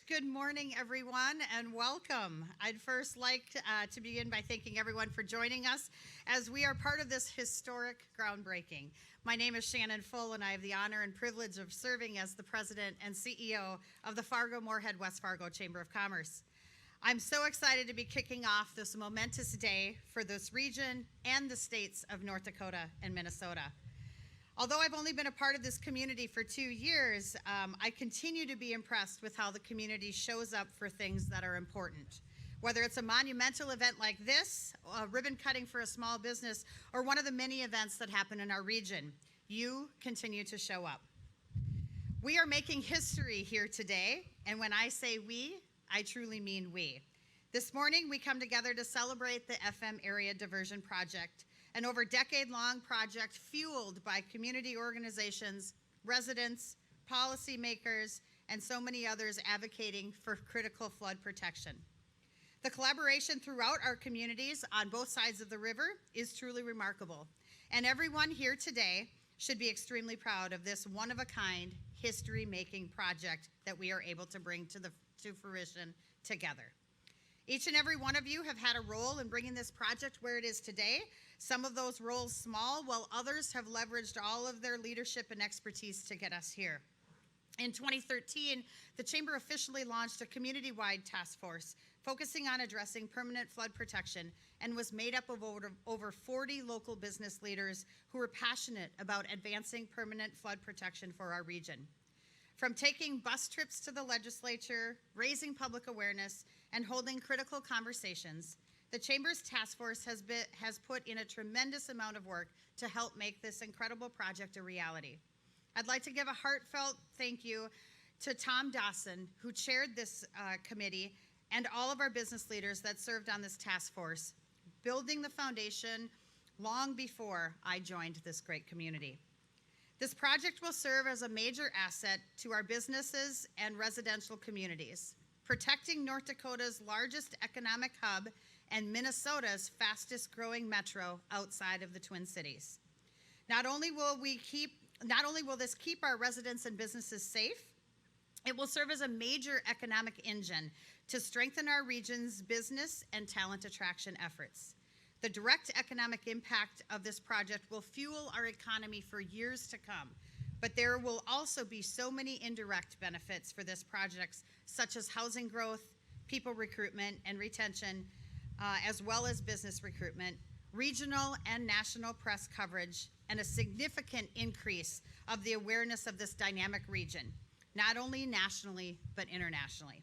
Good morning, everyone, and welcome. I'd first like to begin by thanking everyone for joining us as we are part of this historic groundbreaking. My name is Shannon Full, and I have the honor and privilege of serving as the president and CEO of the Fargo-Moorhead West Fargo Chamber of Commerce. I'm so excited to be kicking off this momentous day for this region and the states of North Dakota and Minnesota. Although I've only been a part of this community for 2 years, I continue to be impressed with how the community shows up for things that are important. Whether it's a monumental event like this, a ribbon cutting for a small business, or one of the many events that happen in our region, you continue to show up. We are making history here today, and when I say we, I truly mean we. This morning, we come together to celebrate the FM Area Diversion Project, an over decade-long project fueled by community organizations, residents, policymakers, and so many others advocating for critical flood protection. The collaboration throughout our communities on both sides of the river is truly remarkable, and everyone here today should be extremely proud of this one-of-a-kind, history-making project that we are able to bring to fruition together. Each and every one of you have had a role in bringing this project where it is today. Some of those roles small, while others have leveraged all of their leadership and expertise to get us here. In 2013, the Chamber officially launched a community-wide task force focusing on addressing permanent flood protection and was made up of over 40 local business leaders who were passionate about advancing permanent flood protection for our region. From taking bus trips to the legislature, raising public awareness, and holding critical conversations, the Chamber's task force has put in a tremendous amount of work to help make this incredible project a reality. I'd like to give a heartfelt thank you to Tom Dawson, who chaired this committee, and all of our business leaders that served on this task force, building the foundation long before I joined this great community. This project will serve as a major asset to our businesses and residential communities, protecting North Dakota's largest economic hub and Minnesota's fastest growing metro outside of the Twin Cities. Not only will this keep our residents and businesses safe, it will serve as a major economic engine to strengthen our region's business and talent attraction efforts. The direct economic impact of this project will fuel our economy for years to come, but there will also be so many indirect benefits for this project, such as housing growth, people recruitment and retention, as well as business recruitment, regional and national press coverage, and a significant increase of the awareness of this dynamic region, not only nationally, but internationally.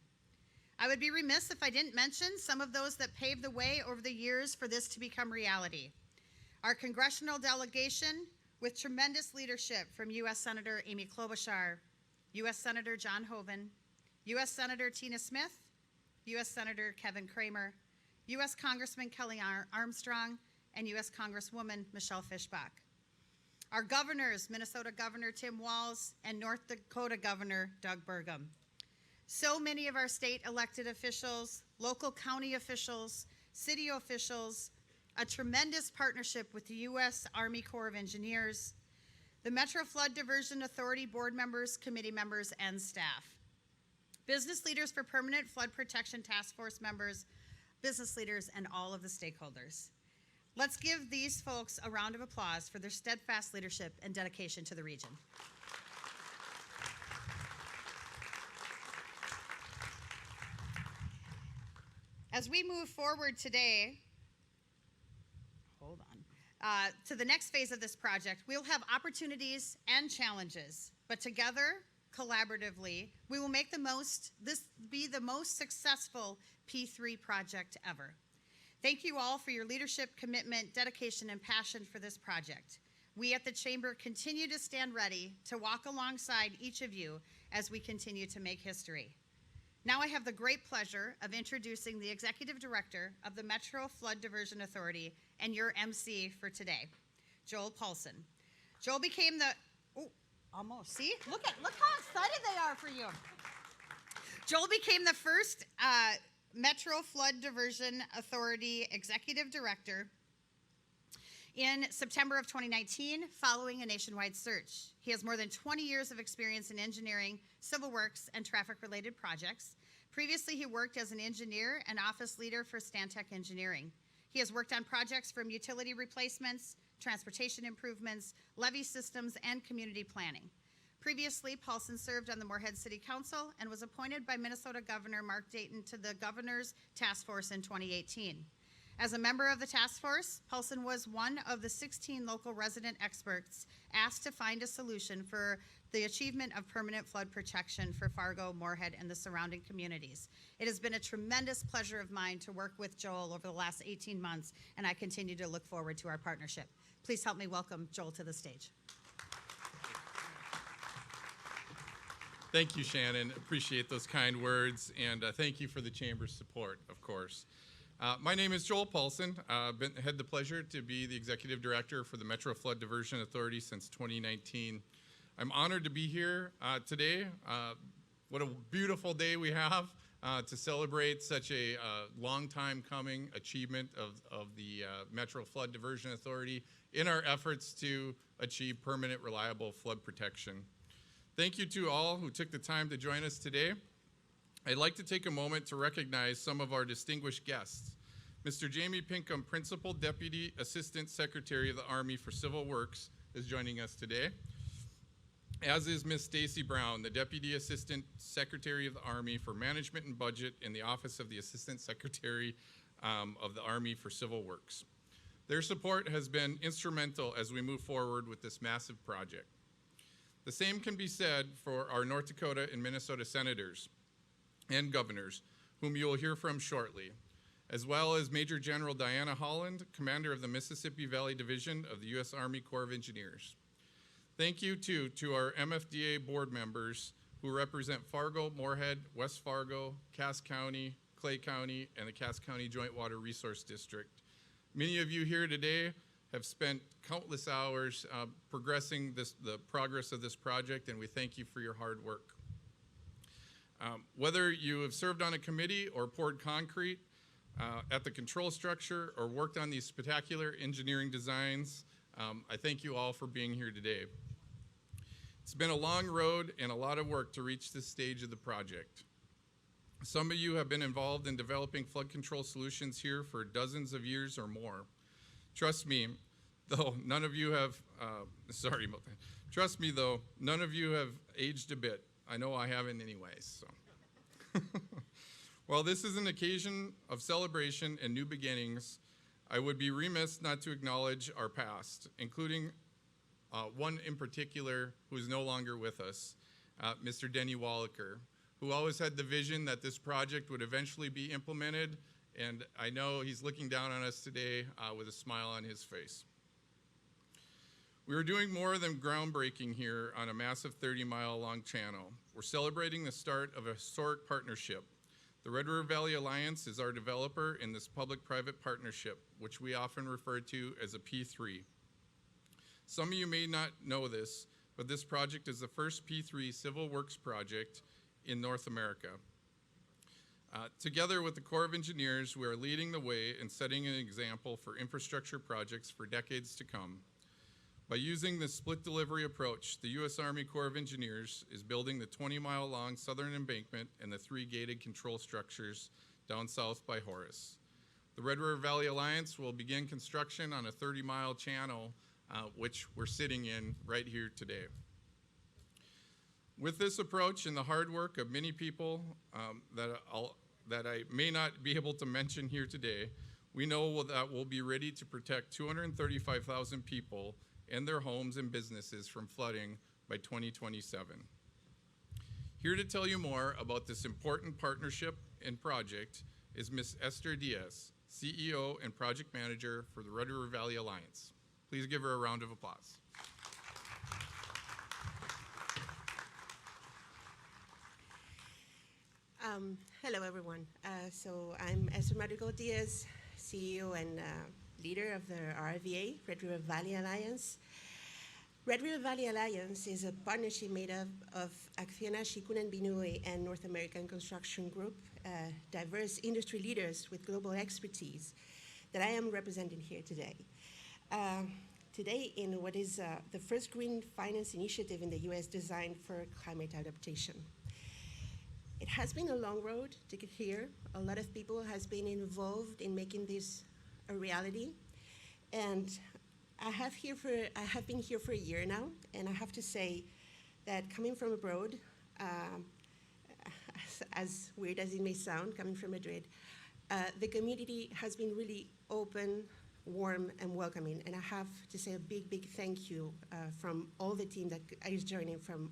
I would be remiss if I didn't mention some of those that paved the way over the years for this to become reality. Our congressional delegation, with tremendous leadership from U.S. Senator Amy Klobuchar, U.S. Senator John Hoeven, U.S. Senator Tina Smith, U.S. Senator Kevin Cramer, U.S. Congressman Kelly Armstrong, and U.S. Congresswoman Michelle Fischbach. Our governors, Minnesota Governor Tim Walz and North Dakota Governor Doug Burgum. So many of our state elected officials, local county officials, city officials, a tremendous partnership with the U.S. Army Corps of Engineers, the Metro Flood Diversion Authority board members, committee members, and staff. Business leaders for Permanent Flood Protection Task Force members, business leaders, and all of the stakeholders. Let's give these folks a round of applause for their steadfast leadership and dedication to the region. As we move forward today, to the next phase of this project, we'll have opportunities and challenges, but together, collaboratively, we will make this be the most successful P3 project ever. Thank you all for your leadership, commitment, dedication, and passion for this project. We at the Chamber continue to stand ready to walk alongside each of you as we continue to make history. Now I have the great pleasure of introducing the Executive Director of the Metro Flood Diversion Authority and your MC for today, Joel Paulson. Joel became the, see? Look how excited they are for you. Joel became the first Metro Flood Diversion Authority Executive Director in September of 2019, following a nationwide search. He has more than 20 years of experience in engineering, civil works, and traffic-related projects. Previously, he worked as an engineer and office leader for Stantec Engineering. He has worked on projects from utility replacements, transportation improvements, levee systems, and community planning. Previously, Paulson served on the Moorhead City Council and was appointed by Minnesota Governor Mark Dayton to the Governor's Task Force in 2018. As a member of the task force, Paulson was one of the 16 local resident experts asked to find a solution for the achievement of permanent flood protection for Fargo, Moorhead, and the surrounding communities. It has been a tremendous pleasure of mine to work with Joel over the last 18 months, and I continue to look forward to our partnership. Please help me welcome Joel to the stage. Thank you, Shannon. Appreciate those kind words, and thank you for the Chamber's support, of course. My name is Joel Paulson. I've had the pleasure to be the Executive Director for the Metro Flood Diversion Authority since 2019. I'm honored to be here today. What a beautiful day we have to celebrate such a long time coming achievement of the Metro Flood Diversion Authority in our efforts to achieve permanent, reliable flood protection. Thank you to all who took the time to join us today. I'd like to take a moment to recognize some of our distinguished guests. Mr. Jamie Pinkham, Principal Deputy Assistant Secretary of the Army for Civil Works, is joining us today, as is Ms. Stacy Brown, the Deputy Assistant Secretary of the Army for Management and Budget in the Office of the Assistant Secretary of the Army for Civil Works. Their support has been instrumental as we move forward with this massive project. The same can be said for our North Dakota and Minnesota senators and governors, whom you will hear from shortly, as well as Major General Diana Holland, Commander of the Mississippi Valley Division of the U.S. Army Corps of Engineers. Thank you, too, to our MFDA board members who represent Fargo, Moorhead, West Fargo, Cass County, Clay County, and the Cass County Joint Water Resource District. Many of you here today have spent countless hours progressing the progress of this project, and we thank you for your hard work. Whether you have served on a committee or poured concrete at the control structure or worked on these spectacular engineering designs, I thank you all for being here today. It's been a long road and a lot of work to reach this stage of the project. Some of you have been involved in developing flood control solutions here for dozens of years or more. Trust me, though, none of you have, trust me, though, none of you have aged a bit. I know I haven't anyways, so. While this is an occasion of celebration and new beginnings, I would be remiss not to acknowledge our past, including one in particular who is no longer with us, Mr. Denny Wallaker, who always had the vision that this project would eventually be implemented, and I know he's looking down on us today with a smile on his face. We are doing more than groundbreaking here on a massive 30-mile-long channel. We're celebrating the start of a historic partnership. The Red River Valley Alliance is our developer in this public-private partnership, which we often refer to as a P3. Some of you may not know this, but this project is the first P3 civil works project in North America. Together with the Corps of Engineers, we are leading the way and setting an example for infrastructure projects for decades to come. By using this split delivery approach, the U.S. Army Corps of Engineers is building the 20-mile-long southern embankment and the 3 gated control structures down south by Horace. The Red River Valley Alliance will begin construction on a 30-mile channel, which we're sitting in right here today. With this approach and the hard work of many people that I may not be able to mention here today, we know that we'll be ready to protect 235,000 people and their homes and businesses from flooding by 2027. Here to tell you more about this important partnership and project is Ms. Esther Diaz, CEO and Project Manager for the Red River Valley Alliance. Please give her a round of applause. Hello, everyone. So I'm Esther Madrigal Diaz, CEO and leader of the RVA, Red River Valley Alliance. Red River Valley Alliance is a partnership made up of Acciona, Shikunen Binue, and North American Construction Group, diverse industry leaders with global expertise that I am representing here today. today in what is the first green finance initiative in the US designed for climate adaptation. It has been a long road to get here. A lot of people has been involved in making this a reality. And I have been here for a year now, and I have to say that coming from abroad, as weird as it may sound, coming from Madrid, the community has been really open, warm, and welcoming. And I have to say a big, big thank you from all the team that is joining from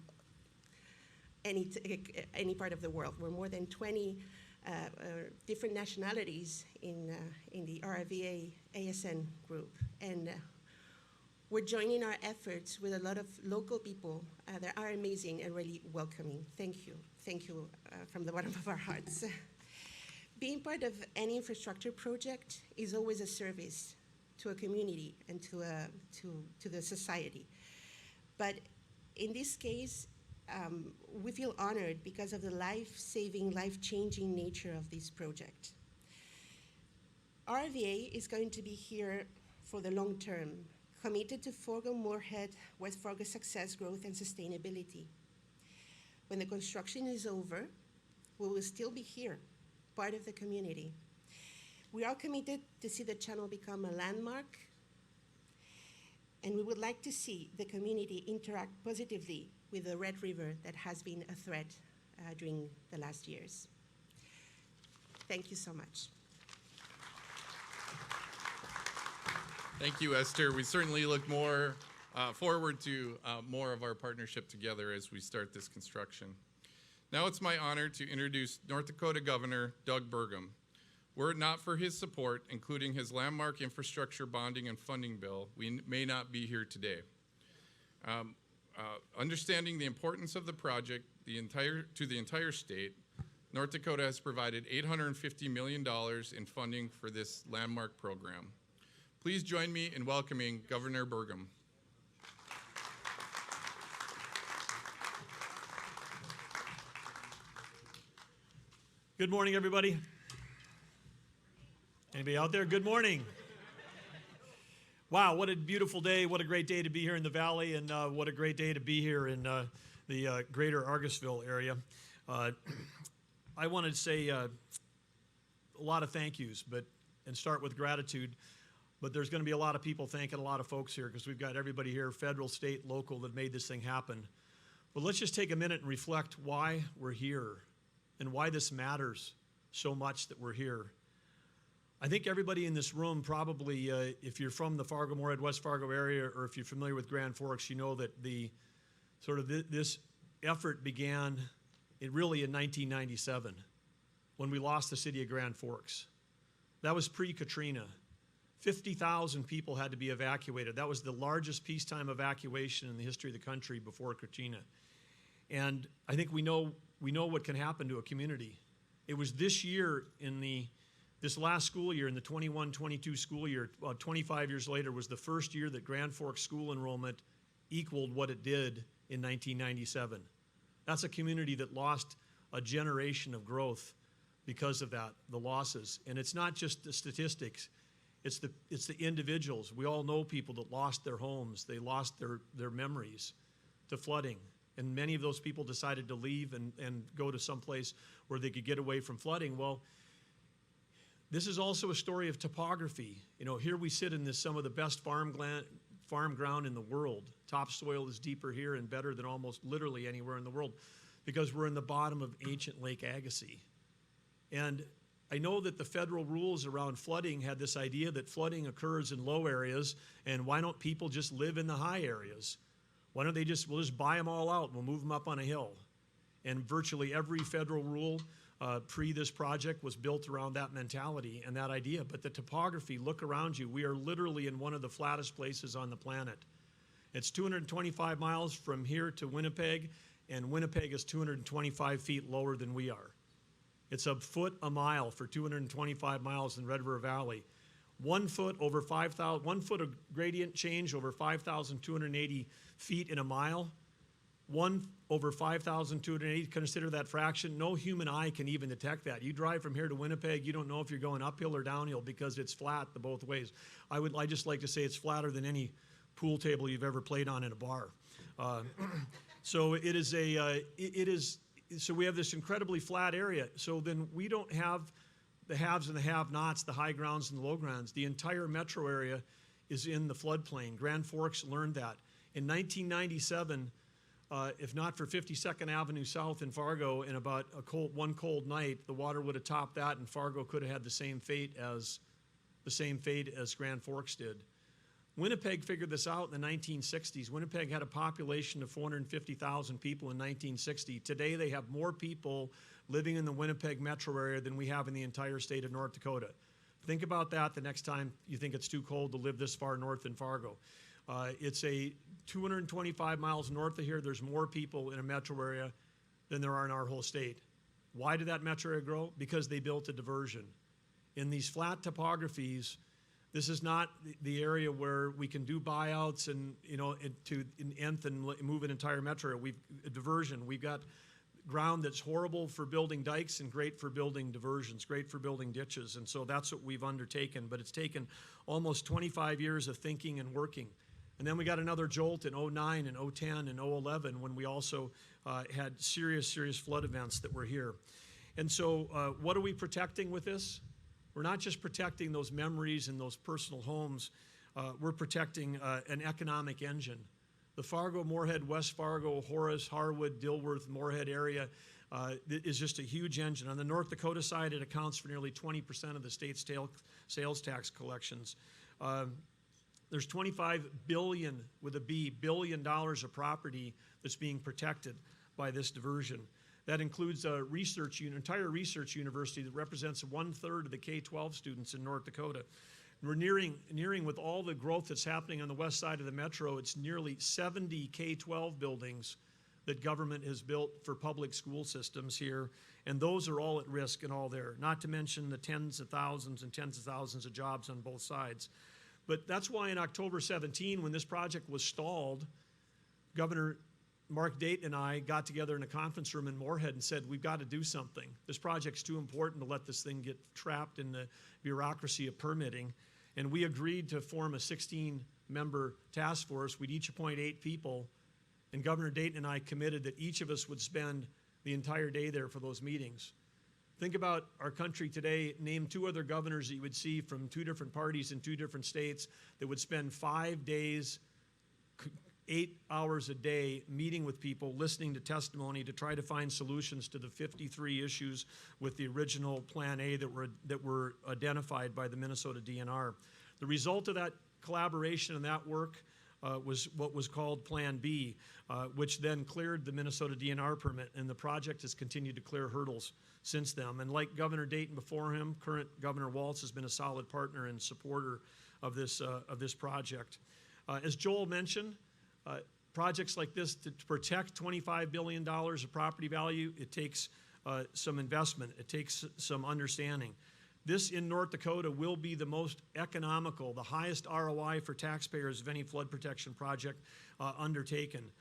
any part of the world. We're more than 20 different nationalities in the RVA ASN group. And we're joining our efforts with a lot of local people that are amazing and really welcoming. Thank you. Thank you from the bottom of our hearts. Being part of any infrastructure project is always a service to a community and to the society. But in this case, we feel honored because of the life-saving, life-changing nature of this project. RVA is going to be here for the long term, committed to Fargo-Moorhead, West Fargo success, growth, and sustainability. When the construction is over, we will still be here, part of the community. We are committed to see the channel become a landmark, and we would like to see the community interact positively with the Red River that has been a threat during the last years. Thank you so much. Thank you, Esther. We certainly look forward to more of our partnership together as we start this construction. Now it's my honor to introduce North Dakota Governor Doug Burgum. Were it not for his support, including his landmark infrastructure bonding and funding bill, we may not be here today. Understanding the importance of the project to the entire state, North Dakota has provided $850 million in funding for this landmark program. Please join me in welcoming Governor Burgum. Good morning, everybody. Anybody out there? Good morning. Wow, what a beautiful day. What a great day to be here in the Valley, and what a great day to be here in the greater Argusville area. I wanted to say a lot of thank yous, and start with gratitude. But there's going to be a lot of people thanking a lot of folks here because we've got everybody here, federal, state, local, that made this thing happen. But let's just take a minute and reflect why we're here and why this matters so much that we're here. I think everybody in this room probably, if you're from the Fargo-Moorhead, West Fargo area, or if you're familiar with Grand Forks, you know that this effort began really in 1997 when we lost the city of Grand Forks. That was pre-Katrina. 50,000 people had to be evacuated. That was the largest peacetime evacuation in the history of the country before Katrina. And I think we know what can happen to a community. It was this year this last school year, in the 21-22 school year, 25 years later, was the first year that Grand Forks school enrollment equaled what it did in 1997. That's a community that lost a generation of growth because of that, the losses. And it's not just the statistics, it's the individuals. We all know people that lost their homes, they lost their memories to flooding. And many of those people decided to leave and go to some place where they could get away from flooding. Well, this is also a story of topography. You know, here we sit in some of the best farm ground in the world. Topsoil is deeper here and better than almost literally anywhere in the world because we're in the bottom of ancient Lake Agassiz. And I know that the federal rules around flooding had this idea that flooding occurs in low areas, and why don't people just live in the high areas? Why don't we'll just buy them all out and we'll move them up on a hill? And virtually every federal rule pre this project was built around that mentality and that idea. But the topography, look around you, we are literally in one of the flattest places on the planet. It's 225 miles from here to Winnipeg, and Winnipeg is 225 feet lower than we are. It's a foot a mile for 225 miles in Red River Valley. 1 foot over 5,000, 1 foot of gradient change over 5,280 feet in a mile 1 over 5,280, consider that fraction. No human eye can even detect that. You drive from here to Winnipeg, you don't know if you're going uphill or downhill because it's flat the both ways. I just like to say it's flatter than any pool table you've ever played on in a bar. So it is so we have this incredibly flat area. So then we don't have the haves and the have-nots, the high grounds and the low grounds. The entire metro area is in the floodplain. Grand Forks learned that. In 1997, if not for 52nd Avenue South in Fargo, in about one cold night, the water would have topped that, and Fargo could have had the same fate as Grand Forks did. Winnipeg figured this out in the 1960s. Winnipeg had a population of 450,000 people in 1960. Today, they have more people living in the Winnipeg metro area than we have in the entire state of North Dakota. Think about that the next time you think it's too cold to live this far north in Fargo. It's 225 miles north of here. There's more people in a metro area than there are in our whole state. Why did that metro area grow? Because they built a diversion. In these flat topographies, this is not the area where we can do buyouts and, to nth and move an entire metro area. A diversion. We've got ground that's horrible for building dikes and great for building diversions, great for building ditches. And so that's what we've undertaken. But it's taken almost 25 years of thinking and working. And then we got another jolt in 09 and 010 and 011 when we also had serious flood events that were here. And so what are we protecting with this? We're not just protecting those memories and those personal homes. We're protecting an economic engine. The Fargo, Moorhead, West Fargo, Horace, Harwood, Dilworth, Moorhead area is just a huge engine. On the North Dakota side, it accounts for nearly 20% of the state's sales tax collections. There's $25 billion, with a B, billion dollars of property that's being protected by this diversion. That includes an entire research university that represents 1/3 of the K-12 students in North Dakota. We're nearing with all the growth that's happening on the west side of the metro, it's nearly 70 K-12 buildings that government has built for public school systems here, and those are all at risk and all there, not to mention the tens of thousands and tens of thousands of jobs on both sides. But that's why in October 17, when this project was stalled, Governor Mark Dayton and I got together in a conference room in Moorhead and said, we've got to do something. This project's too important to let this thing get trapped in the bureaucracy of permitting. And we agreed to form a 16-member task force. We'd each appoint 8 people. And Governor Dayton and I committed that each of us would spend the entire day there for those meetings. Think about our country today. Name 2 other governors that you would see from 2 different parties in 2 different states that would spend 5 days, 8 hours a day meeting with people, listening to testimony to try to find solutions to the 53 issues with the original Plan A that were identified by the Minnesota DNR. The result of that collaboration and that work was what was called Plan B, which then cleared the Minnesota DNR permit, and the project has continued to clear hurdles since then. And like Governor Dayton before him, current Governor Walz has been a solid partner and supporter of this project. As Joel mentioned, projects like this, to protect $25 billion of property value, it takes some investment. It takes some understanding. This in North Dakota will be the most economical, the highest ROI for taxpayers of any flood protection project undertaken.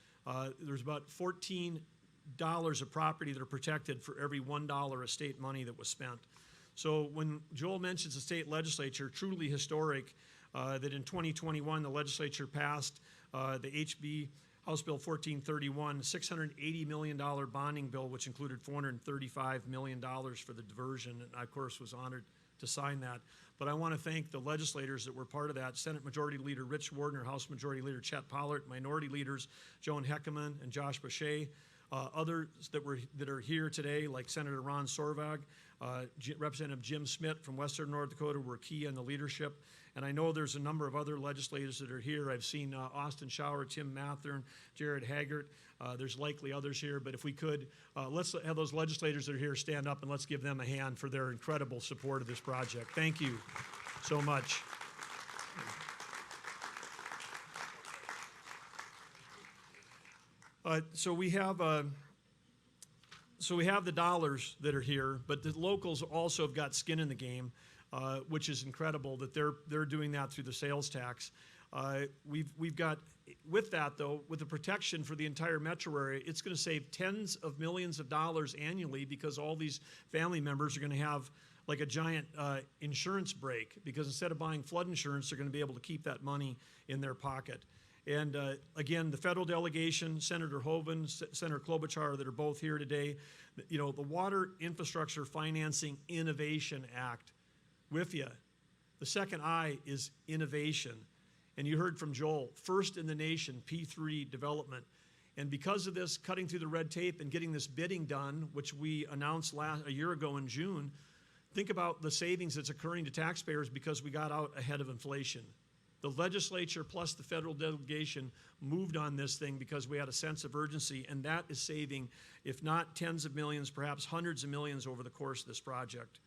There's about $14 of property that are protected for every $1 of state money that was spent. So when Joel mentions the state legislature, truly historic, that in 2021 the legislature passed the HB House Bill 1431, $680 million bonding bill, which included $435 million for the diversion, and I, of course, was honored to sign that. But I want to thank the legislators that were part of that: Senate Majority Leader Rich Wardner, House Majority Leader Chet Pollert, Minority Leaders Joan Heckeman and Josh Boucher, others that are here today, like Senator Ron Sorvag, Representative Jim Smith from Western North Dakota, were key in the leadership. And I know there's a number of other legislators that are here. I've seen Austin Schauer, Tim Mathern, Jared Haggart. There's likely others here, but if we could, let's have those legislators that are here stand up and let's give them a hand for their incredible support of this project. Thank you so much. So we have the dollars that are here, but the locals also have got skin in the game, which is incredible that they're doing that through the sales tax. We've got with that, though, with the protection for the entire metro area, it's going to save tens of millions of dollars annually because all these family members are going to have like a giant insurance break, because instead of buying flood insurance, they're going to be able to keep that money in their pocket. And again, the federal delegation, Senator Hoeven, Senator Klobuchar, that are both here today, the Water Infrastructure Financing Innovation Act, WIFIA, the second I is innovation. And you heard from Joel, first in the nation, P3 development. And because of this, cutting through the red tape and getting this bidding done, which we announced a year ago in June, think about the savings that's occurring to taxpayers because we got out ahead of inflation. The legislature plus the federal delegation moved on this thing because we had a sense of urgency, and that is saving, if not tens of millions, perhaps hundreds of millions over the course of this project.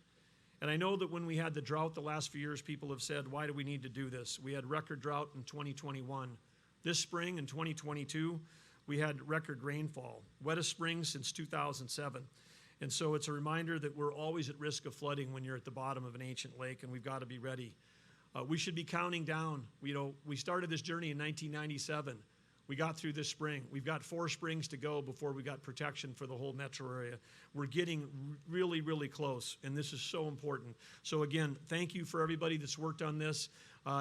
And I know that when we had the drought the last few years, people have said, why do we need to do this? We had record drought in 2021. This spring in 2022, we had record rainfall, wettest spring since 2007. And so it's a reminder that we're always at risk of flooding when you're at the bottom of an ancient lake, and we've got to be ready. We should be counting down. We started this journey in 1997. We got through this spring. We've got 4 springs to go before we got protection for the whole metro area. We're getting really, really close, and this is so important. So again, thank you for everybody that's worked on this.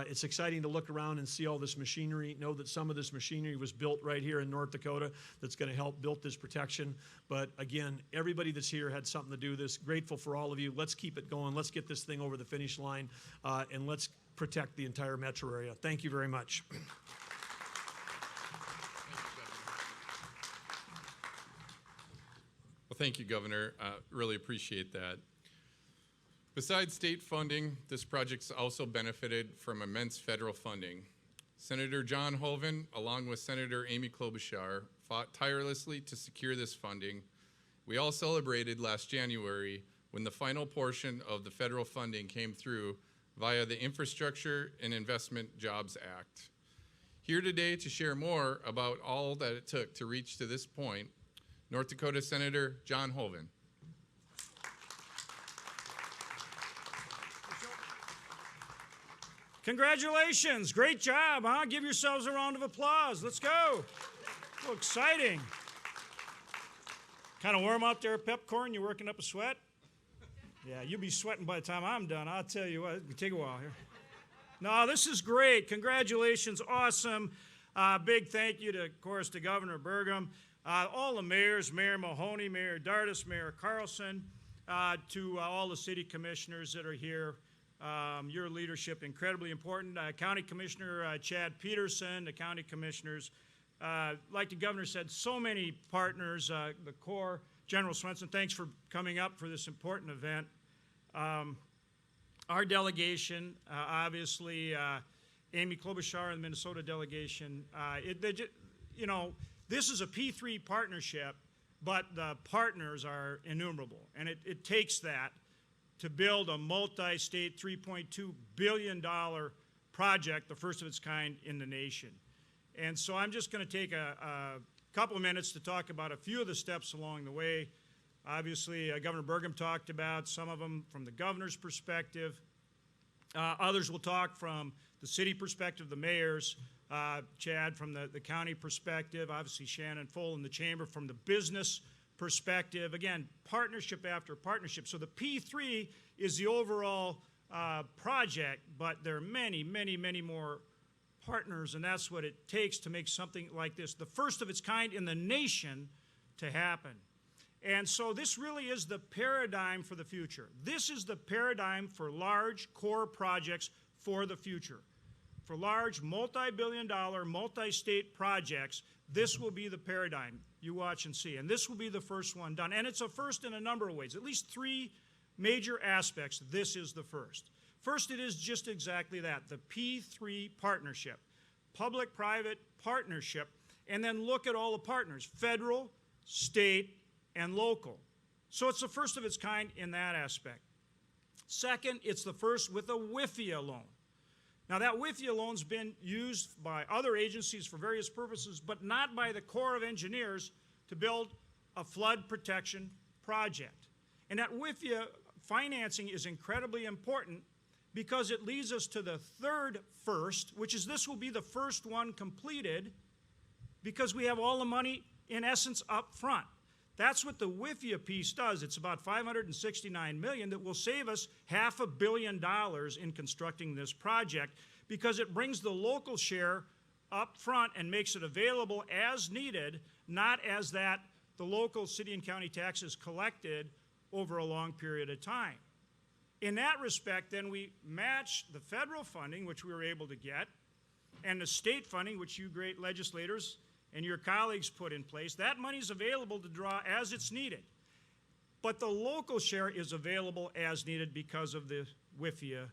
It's exciting to look around and see all this machinery, know that some of this machinery was built right here in North Dakota that's going to help build this protection. But again, everybody that's here had something to do this. Grateful for all of you. Let's keep it going. Let's get this thing over the finish line, and let's protect the entire metro area. Thank you very much. Well, thank you, Governor. Really appreciate that. Besides state funding, this project's also benefited from immense federal funding. Senator John Hoeven, along with Senator Amy Klobuchar, fought tirelessly to secure this funding. We all celebrated last January when the final portion of the federal funding came through via the Infrastructure and Investment Jobs Act. Here today to share more about all that it took to reach to this point, North Dakota Senator John Hoeven. Congratulations, great job, huh? Give yourselves a round of applause. Let's go. So exciting. Kind of warm out there, Pepcorn. You working up a sweat? Yeah, you'll be sweating by the time I'm done. I'll tell you what, it'll take a while here. No, this is great. Congratulations, awesome. Big thank you, of course, to Governor Burgum, all the mayors, Mayor Mahoney, Mayor Dardis, Mayor Carlson, to all the city commissioners that are here. Your leadership, incredibly important. County Commissioner Chad Peterson, the county commissioners. Like the governor said, so many partners, the Corps, General Swenson, thanks for coming up for this important event. Our delegation, obviously, Amy Klobuchar and the Minnesota delegation, this is a P3 partnership, but the partners are innumerable, and it takes that to build a multi-state $3.2 billion project, the first of its kind in the nation. And so I'm just going to take a couple of minutes to talk about a few of the steps along the way. Obviously, Governor Burgum talked about some of them from the governor's perspective. Others will talk from the city perspective, the mayors, Chad from the county perspective, obviously Shannon Full in the chamber from the business perspective. Again, partnership after partnership. So the P3 is the overall project, but there are many, many, many more partners, and that's what it takes to make something like this, the first of its kind in the nation, to happen. And so this really is the paradigm for the future. This is the paradigm for large core projects for the future. For large multi-billion-dollar, multi-state projects, this will be the paradigm. You watch and see. And this will be the first one done. And it's a first in a number of ways, at least 3 major aspects. This is the first. First, it is just exactly that, the P3 partnership, public-private partnership, and then look at all the partners, federal, state, and local. So it's the first of its kind in that aspect. Second, it's the first with a WIFIA loan. Now, that WIFIA loan's been used by other agencies for various purposes, but not by the Corps of Engineers to build a flood protection project. And that WIFIA financing is incredibly important because it leads us to the third first, which is this will be the first one completed because we have all the money, in essence, up front. That's what the WIFIA piece does. It's about $569 million that will save us $500 million in constructing this project because it brings the local share up front and makes it available as needed, not as that the local city and county taxes collected over a long period of time. In that respect, then we match the federal funding, which we were able to get, and the state funding, which you great legislators and your colleagues put in place. That money is available to draw as it's needed. But the local share is available as needed because of the WIFIA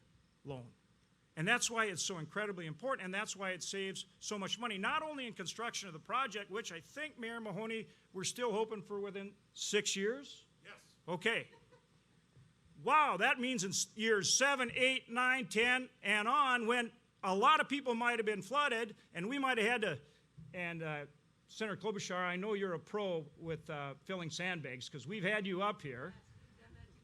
loan. And that's why it's so incredibly important, and that's why it saves so much money, not only in construction of the project, which I think, Mayor Mahoney, we're still hoping for within 6 years? Yes. Okay. Wow, that means in years 7, 8, 9, 10, and on, when a lot of people might have been flooded, and we might have had to, and Senator Klobuchar, I know you're a pro with filling sandbags, because we've had you up here,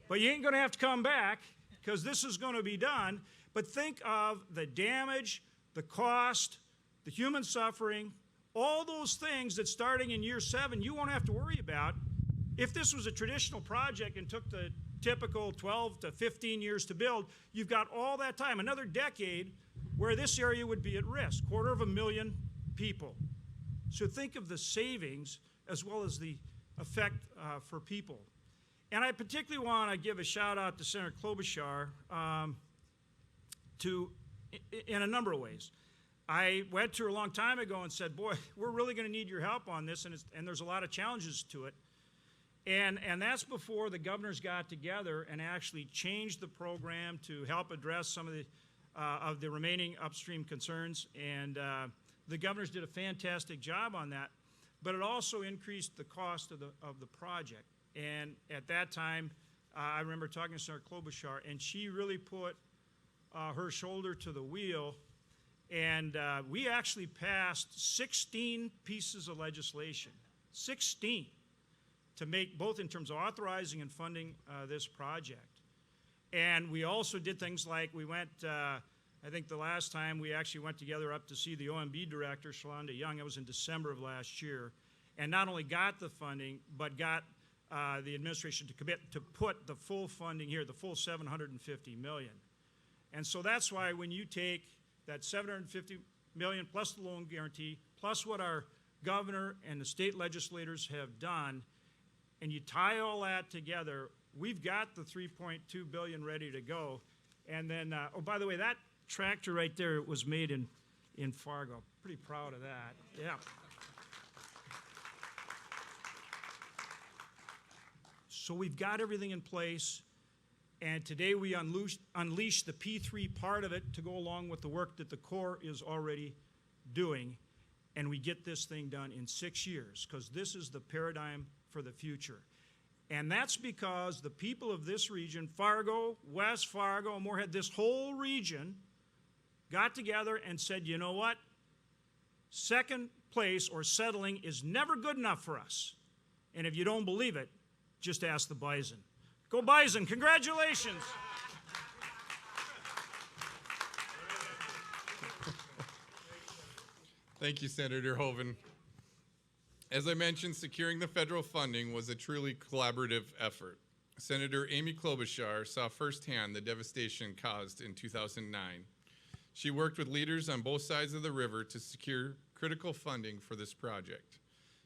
but you ain't going to have to come back, because this is going to be done. But think of the damage, the cost, the human suffering, all those things that starting in year 7 you won't have to worry about. If this was a traditional project and took the typical 12 to 15 years to build, you've got all that time, another decade, where this area would be at risk, 250,000 people. So think of the savings as well as the effect for people. And I particularly want to give a shout out to Senator Klobuchar in a number of ways. I went to her a long time ago and said, boy, we're really going to need your help on this, and there's a lot of challenges to it. And that's before the governors got together and actually changed the program to help address some of the remaining upstream concerns. And the governors did a fantastic job on that. But it also increased the cost of the project. And at that time, I remember talking to Senator Klobuchar, and she really put her shoulder to the wheel. And we actually passed 16 pieces of legislation, 16, to make both in terms of authorizing and funding this project. And we also did things like we went, I think the last time we actually went together up to see the OMB director, Shalonda Young. It was in December of last year. And not only got the funding, but got the administration to commit to put the full funding here, the full $750 million. And so that's why when you take that $750 million plus the loan guarantee, plus what our governor and the state legislators have done, and you tie all that together, we've got the $3.2 billion ready to go. And then, oh, by the way, that tractor right there was made in Fargo. Pretty proud of that. Yeah. So we've got everything in place, and today we unleash the P3 part of it to go along with the work that the Corps is already doing, and we get this thing done in 6 years, because this is the paradigm for the future. And that's because the people of this region, Fargo, West Fargo, Moorhead, this whole region, got together and said, you know what? Second place or settling is never good enough for us. And if you don't believe it, just ask the Bison. Go Bison, congratulations. Thank you, Senator Hoeven. As I mentioned, securing the federal funding was a truly collaborative effort. Senator Amy Klobuchar saw firsthand the devastation caused in 2009. She worked with leaders on both sides of the river to secure critical funding for this project.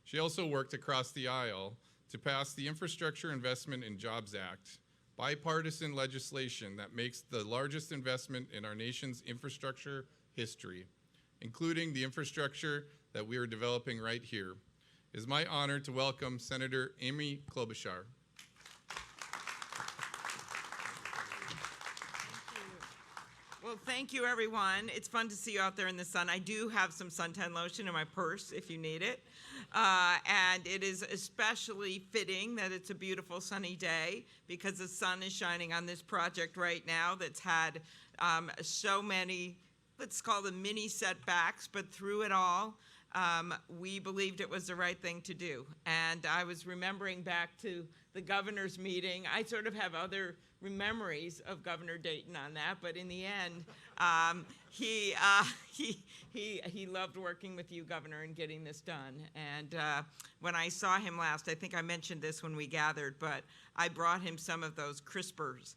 She also worked across the aisle to pass the Infrastructure Investment and Jobs Act, bipartisan legislation that makes the largest investment in our nation's infrastructure history, including the infrastructure that we are developing right here. It is my honor to welcome Senator Amy Klobuchar. Well, thank you, everyone. It's fun to see you out there in the sun. I do have some suntan lotion in my purse if you need it. And it is especially fitting that it's a beautiful sunny day because the sun is shining on this project right now that's had so many, let's call them mini setbacks, but through it all, we believed it was the right thing to do. And I was remembering back to the governor's meeting. I sort of have other memories of Governor Dayton on that, but in the end, he loved working with you, Governor, and getting this done. And when I saw him last, I think I mentioned this when we gathered, but I brought him some of those crispers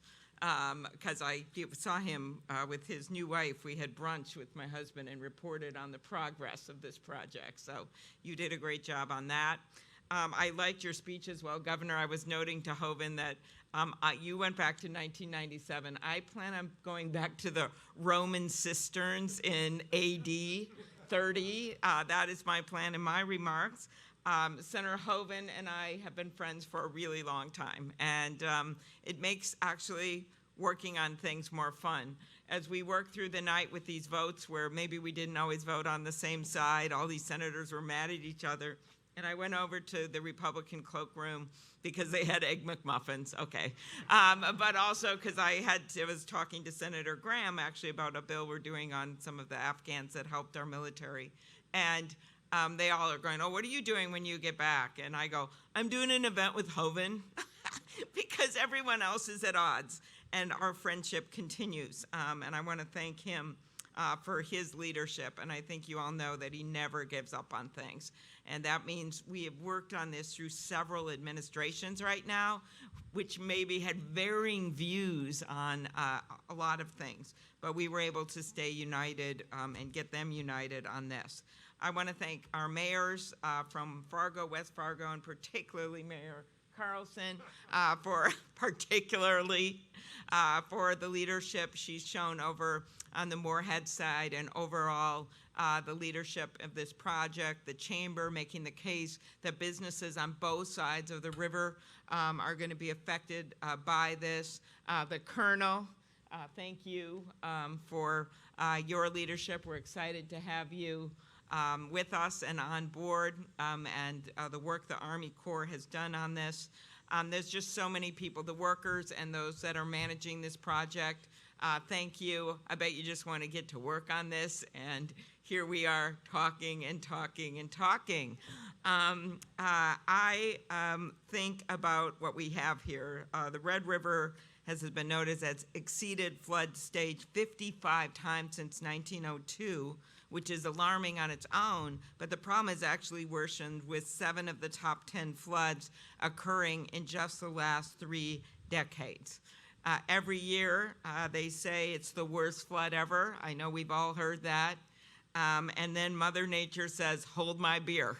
because I saw him with his new wife. We had brunch with my husband and reported on the progress of this project. So you did a great job on that. I liked your speech as well, Governor. I was noting to Hovind that you went back to 1997. I plan on going back to the Roman cisterns in AD 30. That is my plan in my remarks. Senator Hovind and I have been friends for a really long time, and it makes actually working on things more fun. As we work through the night with these votes where maybe we didn't always vote on the same side, all these senators were mad at each other, and I went over to the Republican cloakroom because they had Egg McMuffins, okay. But also because I was talking to Senator Graham actually about a bill we're doing on some of the Afghans that helped our military. And they all are going, oh, what are you doing when you get back? And I go, I'm doing an event with Hovind because everyone else is at odds. And our friendship continues. And I want to thank him for his leadership. And I think you all know that he never gives up on things. And that means we have worked on this through several administrations right now, which maybe had varying views on a lot of things. But we were able to stay united and get them united on this. I want to thank our mayors from Fargo, West Fargo, and particularly Mayor Carlson for the leadership she's shown over on the Moorhead side and overall the leadership of this project, the chamber making the case that businesses on both sides of the river are going to be affected by this. The Colonel, thank you for your leadership. We're excited to have you with us and on board, and the work the Army Corps has done on this. There's just so many people, the workers and those that are managing this project. Thank you. I bet you just want to get to work on this, and here we are talking and talking and talking. I think about what we have here. The Red River has been noticed as exceeded flood stage 55 times since 1902, which is alarming on its own, but the problem has actually worsened with 7 of the top 10 floods occurring in just the last 3 decades. Every year, they say it's the worst flood ever. I know we've all heard that. And then Mother Nature says, hold my beer.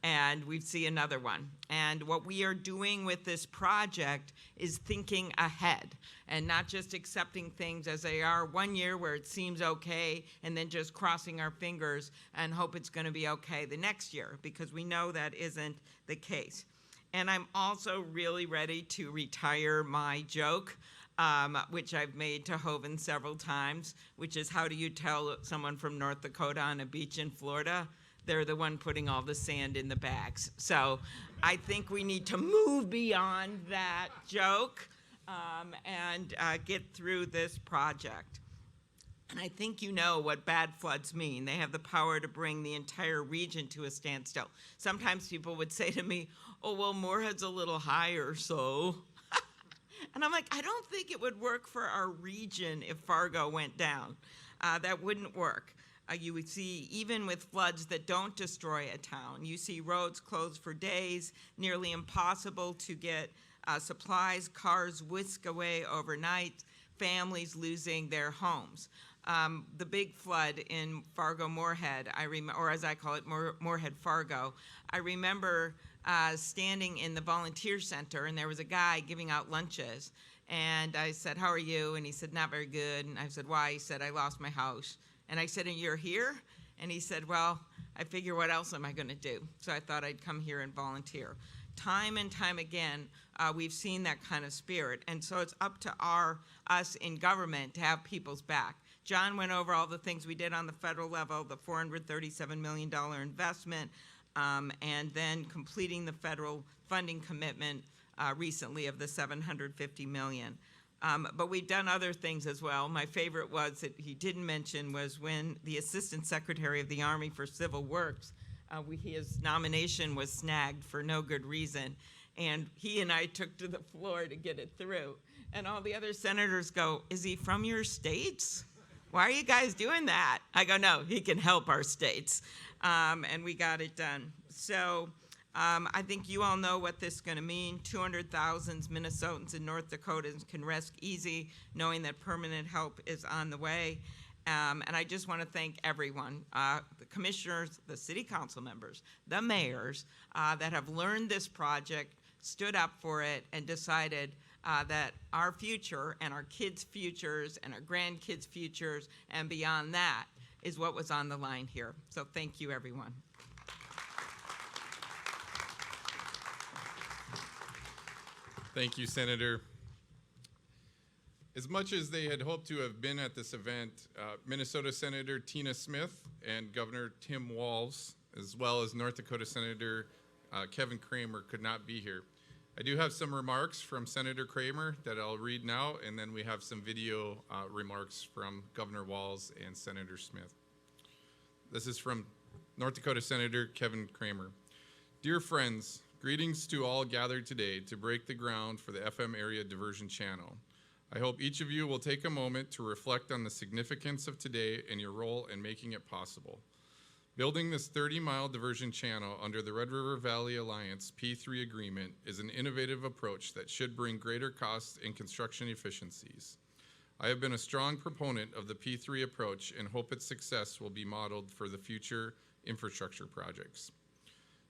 And we see another one. And what we are doing with this project is thinking ahead and not just accepting things as they are one year where it seems okay and then just crossing our fingers and hope it's going to be okay the next year, because we know that isn't the case. And I'm also really ready to retire my joke, which I've made to Hovind several times, which is, how do you tell someone from North Dakota on a beach in Florida? They're the one putting all the sand in the bags. So I think we need to move beyond that joke and get through this project. And I think you know what bad floods mean. They have the power to bring the entire region to a standstill. Sometimes people would say to me, oh, well, Moorhead's a little higher, so. And I'm like, I don't think it would work for our region if Fargo went down. That wouldn't work. You would see, even with floods that don't destroy a town, you see roads closed for days, nearly impossible to get supplies, cars whisk away overnight, families losing their homes. The big flood in Fargo-Moorhead, or as I call it, Moorhead-Fargo, I remember standing in the volunteer center, and there was a guy giving out lunches. And I said, how are you? And he said, not very good. And I said, why? He said, I lost my house. And I said, and you're here? And he said, well, I figure what else am I going to do? So I thought I'd come here and volunteer. Time and time again, we've seen that kind of spirit. And so it's up to us in government to have people's back. John went over all the things we did on the federal level, the $437 million investment, and then completing the federal funding commitment recently of the $750 million. But we've done other things as well. My favorite was that he didn't mention was when the Assistant Secretary of the Army for Civil Works His nomination was snagged for no good reason, and he and I took to the floor to get it through. And all the other senators go, "Is he from your states? Why are you guys doing that?" I go, "No, he can help our states." And we got it done. So I think you all know what this is going to mean. 200,000 Minnesotans and North Dakotans can rest easy knowing that permanent help is on the way. And I just want to thank everyone, the commissioners, the city council members, the mayors that have learned this project, stood up for it, and decided that our future and our kids' futures and our grandkids' futures and beyond that is what was on the line here. So thank you, everyone. Thank you, Senator. As much as they had hoped to have been at this event, Minnesota Senator Tina Smith and Governor Tim Walz, as well as North Dakota Senator Kevin Kramer, could not be here. I do have some remarks from Senator Kramer that I'll read now, and then we have some video remarks from Governor Walz and Senator Smith. This is from North Dakota Senator Kevin Kramer. Dear friends, greetings to all gathered today to break the ground for the FM area diversion channel. I hope each of you will take a moment to reflect on the significance of today and your role in making it possible. Building this 30-mile diversion channel under the Red River Valley Alliance P3 agreement is an innovative approach that should bring greater costs and construction efficiencies. I have been a strong proponent of the P3 approach and hope its success will be modeled for the future infrastructure projects.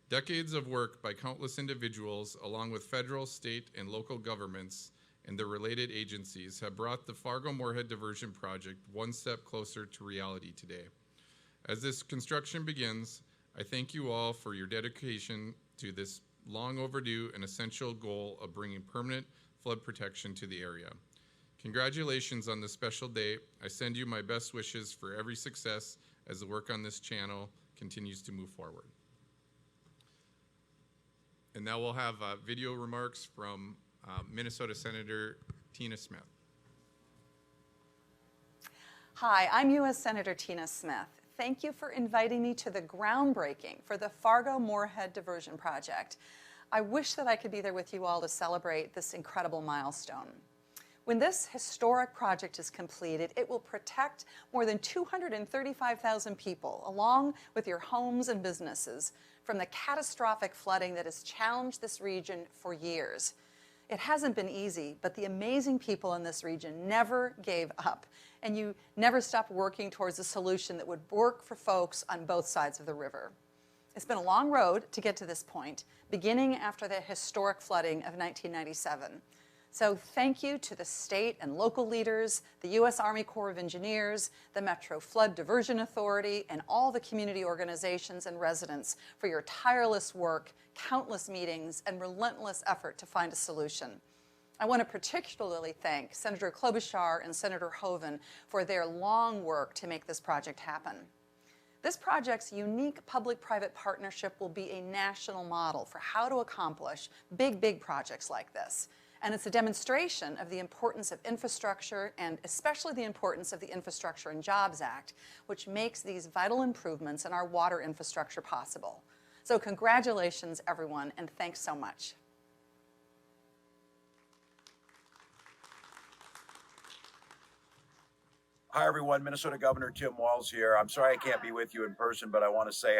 Decades of work by countless individuals, along with federal, state, and local governments and their related agencies, have brought the Fargo-Moorhead Diversion Project one step closer to reality today. As this construction begins, I thank you all for your dedication to this long overdue and essential goal of bringing permanent flood protection to the area. Congratulations on this special day. I send you my best wishes for every success as the work on this channel continues to move forward. And now we'll have video remarks from Minnesota Senator Tina Smith. Hi, I'm U.S. Senator Tina Smith. Thank you for inviting me to the groundbreaking for the Fargo-Moorhead Diversion Project. I wish that I could be there with you all to celebrate this incredible milestone. When this historic project is completed, it will protect more than 235,000 people, along with your homes and businesses, from the catastrophic flooding that has challenged this region for years. It hasn't been easy, but the amazing people in this region never gave up, and you never stopped working towards a solution that would work for folks on both sides of the river. It's been a long road to get to this point, beginning after the historic flooding of 1997. So thank you to the state and local leaders, the U.S. Army Corps of Engineers, the Metro Flood Diversion Authority, and all the community organizations and residents for your tireless work, countless meetings, and relentless effort to find a solution. I want to particularly thank Senator Klobuchar and Senator Hoeven for their long work to make this project happen. This project's unique public-private partnership will be a national model for how to accomplish big projects like this. And it's a demonstration of the importance of infrastructure, and especially the importance of the Infrastructure and Jobs Act, which makes these vital improvements in our water infrastructure possible. So congratulations, everyone, and thanks so much. Hi, everyone. Minnesota Governor Tim Walz here. I'm sorry I can't be with you in person, but I want to say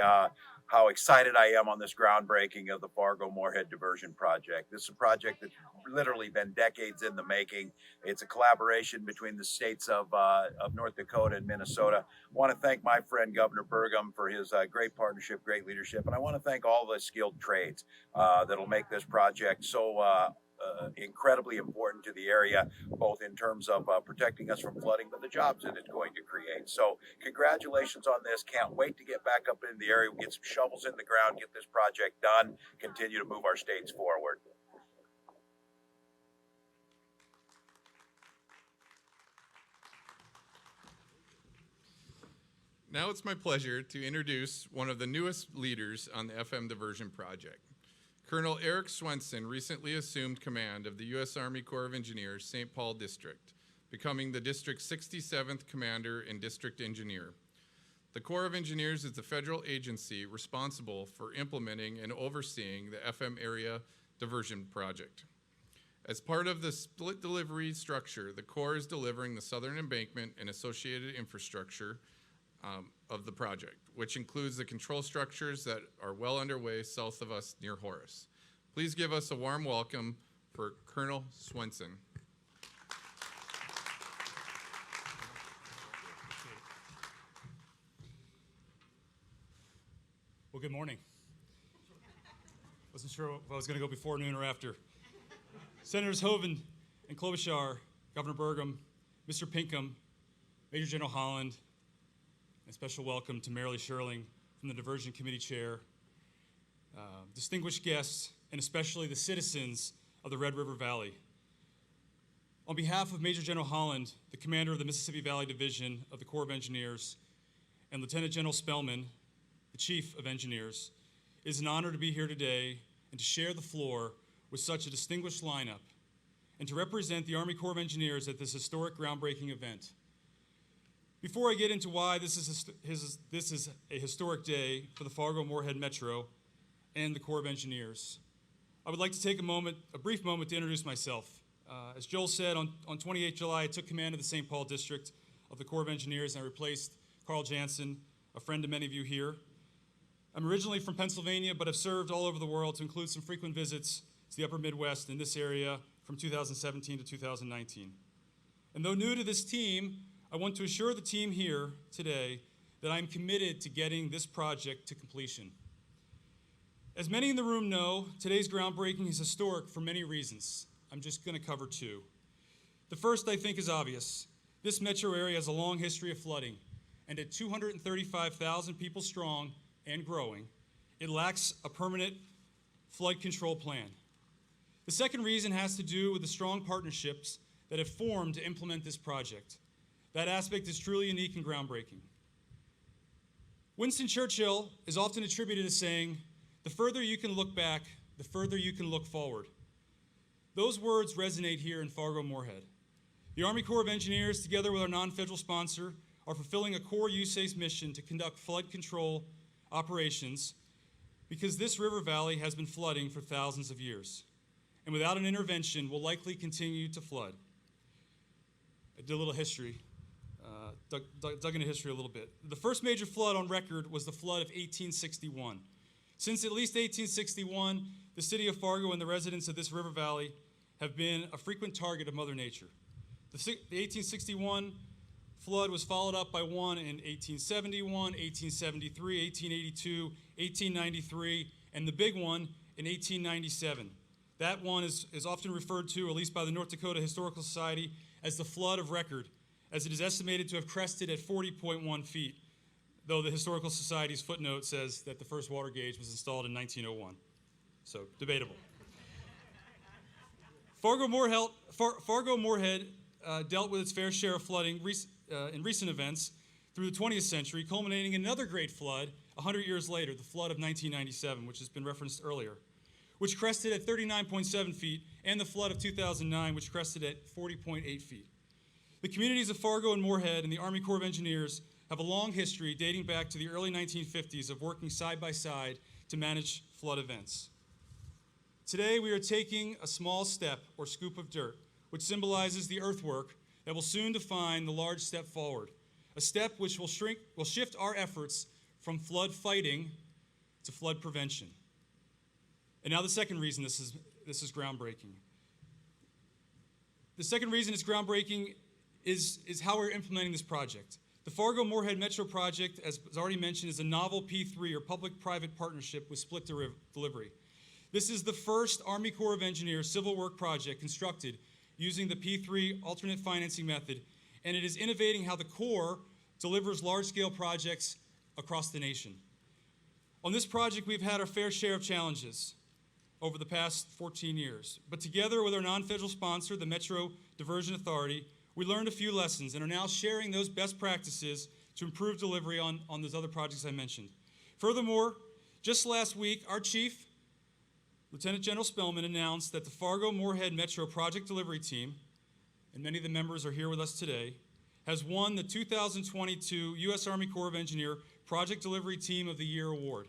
how excited I am on this groundbreaking of the Fargo-Moorhead Diversion Project. This is a project that's literally been decades in the making. It's a collaboration between the states of North Dakota and Minnesota. I want to thank my friend Governor Burgum for his great partnership, great leadership, and I want to thank all the skilled trades that'll make this project so incredibly important to the area, both in terms of protecting us from flooding, but the jobs that it's going to create. So congratulations on this. Can't wait to get back up in the area, get some shovels in the ground, get this project done, continue to move our states forward. Now it's my pleasure to introduce one of the newest leaders on the FM Diversion Project. Colonel Eric Swenson recently assumed command of the U.S. Army Corps of Engineers St. Paul District, becoming the district's 67th commander and district engineer. The Corps of Engineers is the federal agency responsible for implementing and overseeing the FM area diversion project. As part of the split delivery structure, the Corps is delivering the southern embankment and associated infrastructure of the project, which includes the control structures that are well underway south of us near Horace. Please give us a warm welcome for Colonel Swenson. Well, good morning. Wasn't sure if I was going to go before noon or after. Senators Hoeven and Klobuchar, Governor Burgum, Mr. Pinkham, Major General Holland, and a special welcome to Marilee Sherling from the Diversion Committee Chair, distinguished guests, and especially the citizens of the Red River Valley. On behalf of Major General Holland, the commander of the Mississippi Valley Division of the Corps of Engineers, and Lieutenant General Spellman, the Chief of Engineers, it is an honor to be here today and to share the floor with such a distinguished lineup and to represent the Army Corps of Engineers at this historic groundbreaking event. Before I get into why this is a historic day for the Fargo-Moorhead Metro and the Corps of Engineers, I would like to take a brief moment to introduce myself. As Joel said, on 28 July, I took command of the St. Paul District of the Corps of Engineers, and I replaced Carl Jansen, a friend to many of you here. I'm originally from Pennsylvania, but have served all over the world, to include some frequent visits to the upper Midwest in this area from 2017 to 2019. And though new to this team, I want to assure the team here today that I'm committed to getting this project to completion. As many in the room know, today's groundbreaking is historic for many reasons. I'm just going to cover two. The first, I think, is obvious. This metro area has a long history of flooding, and at 235,000 people strong and growing, it lacks a permanent flood control plan. The second reason has to do with the strong partnerships that have formed to implement this project. That aspect is truly unique and groundbreaking. Winston Churchill is often attributed as saying, "The further you can look back, the further you can look forward." Those words resonate here in Fargo-Moorhead. The Army Corps of Engineers, together with our non-federal sponsor, are fulfilling a core USACE mission to conduct flood control operations because this river valley has been flooding for thousands of years, and without an intervention will likely continue to flood. I did a little history, dug into history a little bit. The first major flood on record was the flood of 1861. Since at least 1861, the city of Fargo and the residents of this river valley have been a frequent target of Mother Nature. The 1861 flood was followed up by one in 1871, 1873, 1882, 1893, and the big one in 1897. That one is often referred to, at least by the North Dakota Historical Society, as the flood of record, as it is estimated to have crested at 40.1 feet, though the Historical Society's footnote says that the first water gauge was installed in 1901. So, debatable. Fargo-Moorhead dealt with its fair share of flooding in recent events through the 20th century, culminating in another great flood 100 years later, the flood of 1997, which has been referenced earlier, which crested at 39.7 feet, and the flood of 2009, which crested at 40.8 feet. The communities of Fargo and Moorhead and the Army Corps of Engineers have a long history dating back to the early 1950s of working side by side to manage flood events. Today, we are taking a small step or scoop of dirt, which symbolizes the earthwork that will soon define the large step forward, a step which will shift our efforts from flood fighting to flood prevention. And now the second reason this is groundbreaking. The second reason it's groundbreaking is how we're implementing this project. The Fargo-Moorhead Metro project, as already mentioned, is a novel P3 or public-private partnership with split delivery. This is the first Army Corps of Engineers civil work project constructed using the P3 alternate financing method, and it is innovating how the Corps delivers large-scale projects across the nation. On this project, we've had our fair share of challenges over the past 14 years, but together with our non-federal sponsor, the Metro Diversion Authority, we learned a few lessons and are now sharing those best practices to improve delivery on those other projects I mentioned. Furthermore, just last week, our chief, Lieutenant General Spellman, announced that the Fargo-Moorhead Metro project delivery team, and many of the members are here with us today, has won the 2022 U.S. Army Corps of Engineer Project Delivery Team of the Year Award.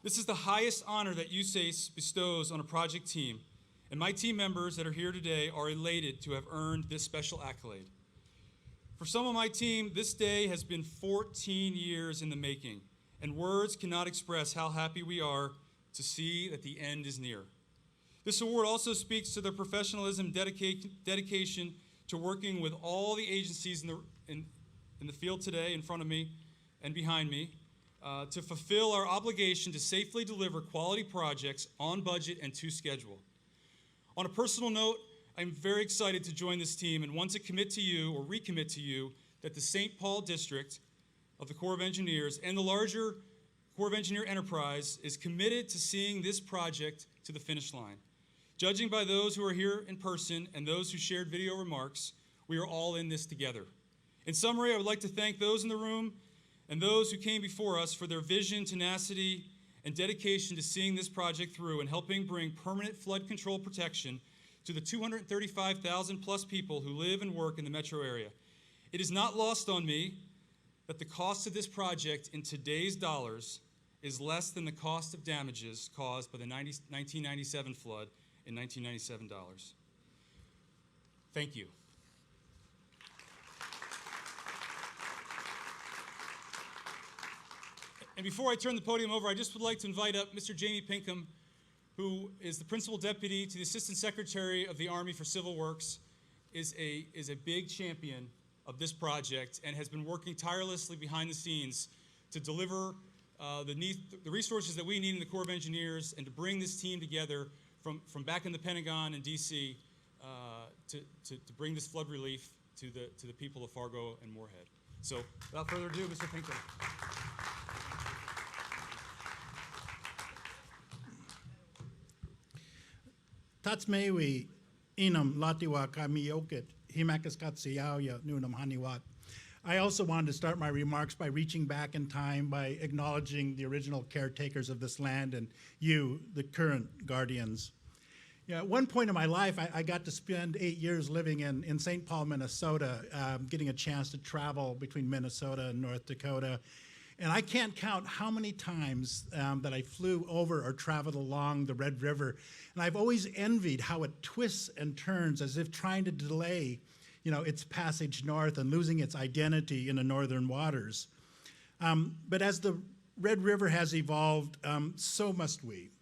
This is the highest honor that USACE bestows on a project team, and my team members that are here today are elated to have earned this special accolade. For some of my team, this day has been 14 years in the making, and words cannot express how happy we are to see that the end is near. This award also speaks to their professionalism, dedication to working with all the agencies in the field today, in front of me and behind me, to fulfill our obligation to safely deliver quality projects on budget and to schedule. On a personal note, I'm very excited to join this team and want to commit to you or recommit to you that the St. Paul District of the Corps of Engineers and the larger Corps of Engineer enterprise is committed to seeing this project to the finish line. Judging by those who are here in person and those who shared video remarks, we are all in this together. In summary, I would like to thank those in the room and those who came before us for their vision, tenacity, and dedication to seeing this project through and helping bring permanent flood control protection to the 235,000 plus people who live and work in the metro area. It is not lost on me that the cost of this project in today's dollars is less than the cost of damages caused by the 1997 flood in 1997 dollars. Thank you. And before I turn the podium over, I just would like to invite up Mr. Jamie Pinkham, who is the Principal Deputy to the Assistant Secretary of the Army for Civil Works, is a big champion of this project and has been working tirelessly behind the scenes to deliver the resources that we need in the Corps of Engineers and to bring this team together from back in the Pentagon and DC to bring this flood relief to the people of Fargo and Moorhead. So without further ado, Mr. Pinkham. Tatsmewi inam latiwa kamiyokit himakaskat siyawya nunam haniwat. I also wanted to start my remarks by reaching back in time by acknowledging the original caretakers of this land and you, the current guardians. Yeah, at one point in my life, I got to spend 8 years living in St. Paul, Minnesota, getting a chance to travel between Minnesota and North Dakota. And I can't count how many times that I flew over or traveled along the Red River. And I've always envied how it twists and turns as if trying to delay, its passage north and losing its identity in the northern waters. But as the Red River has evolved, so must we.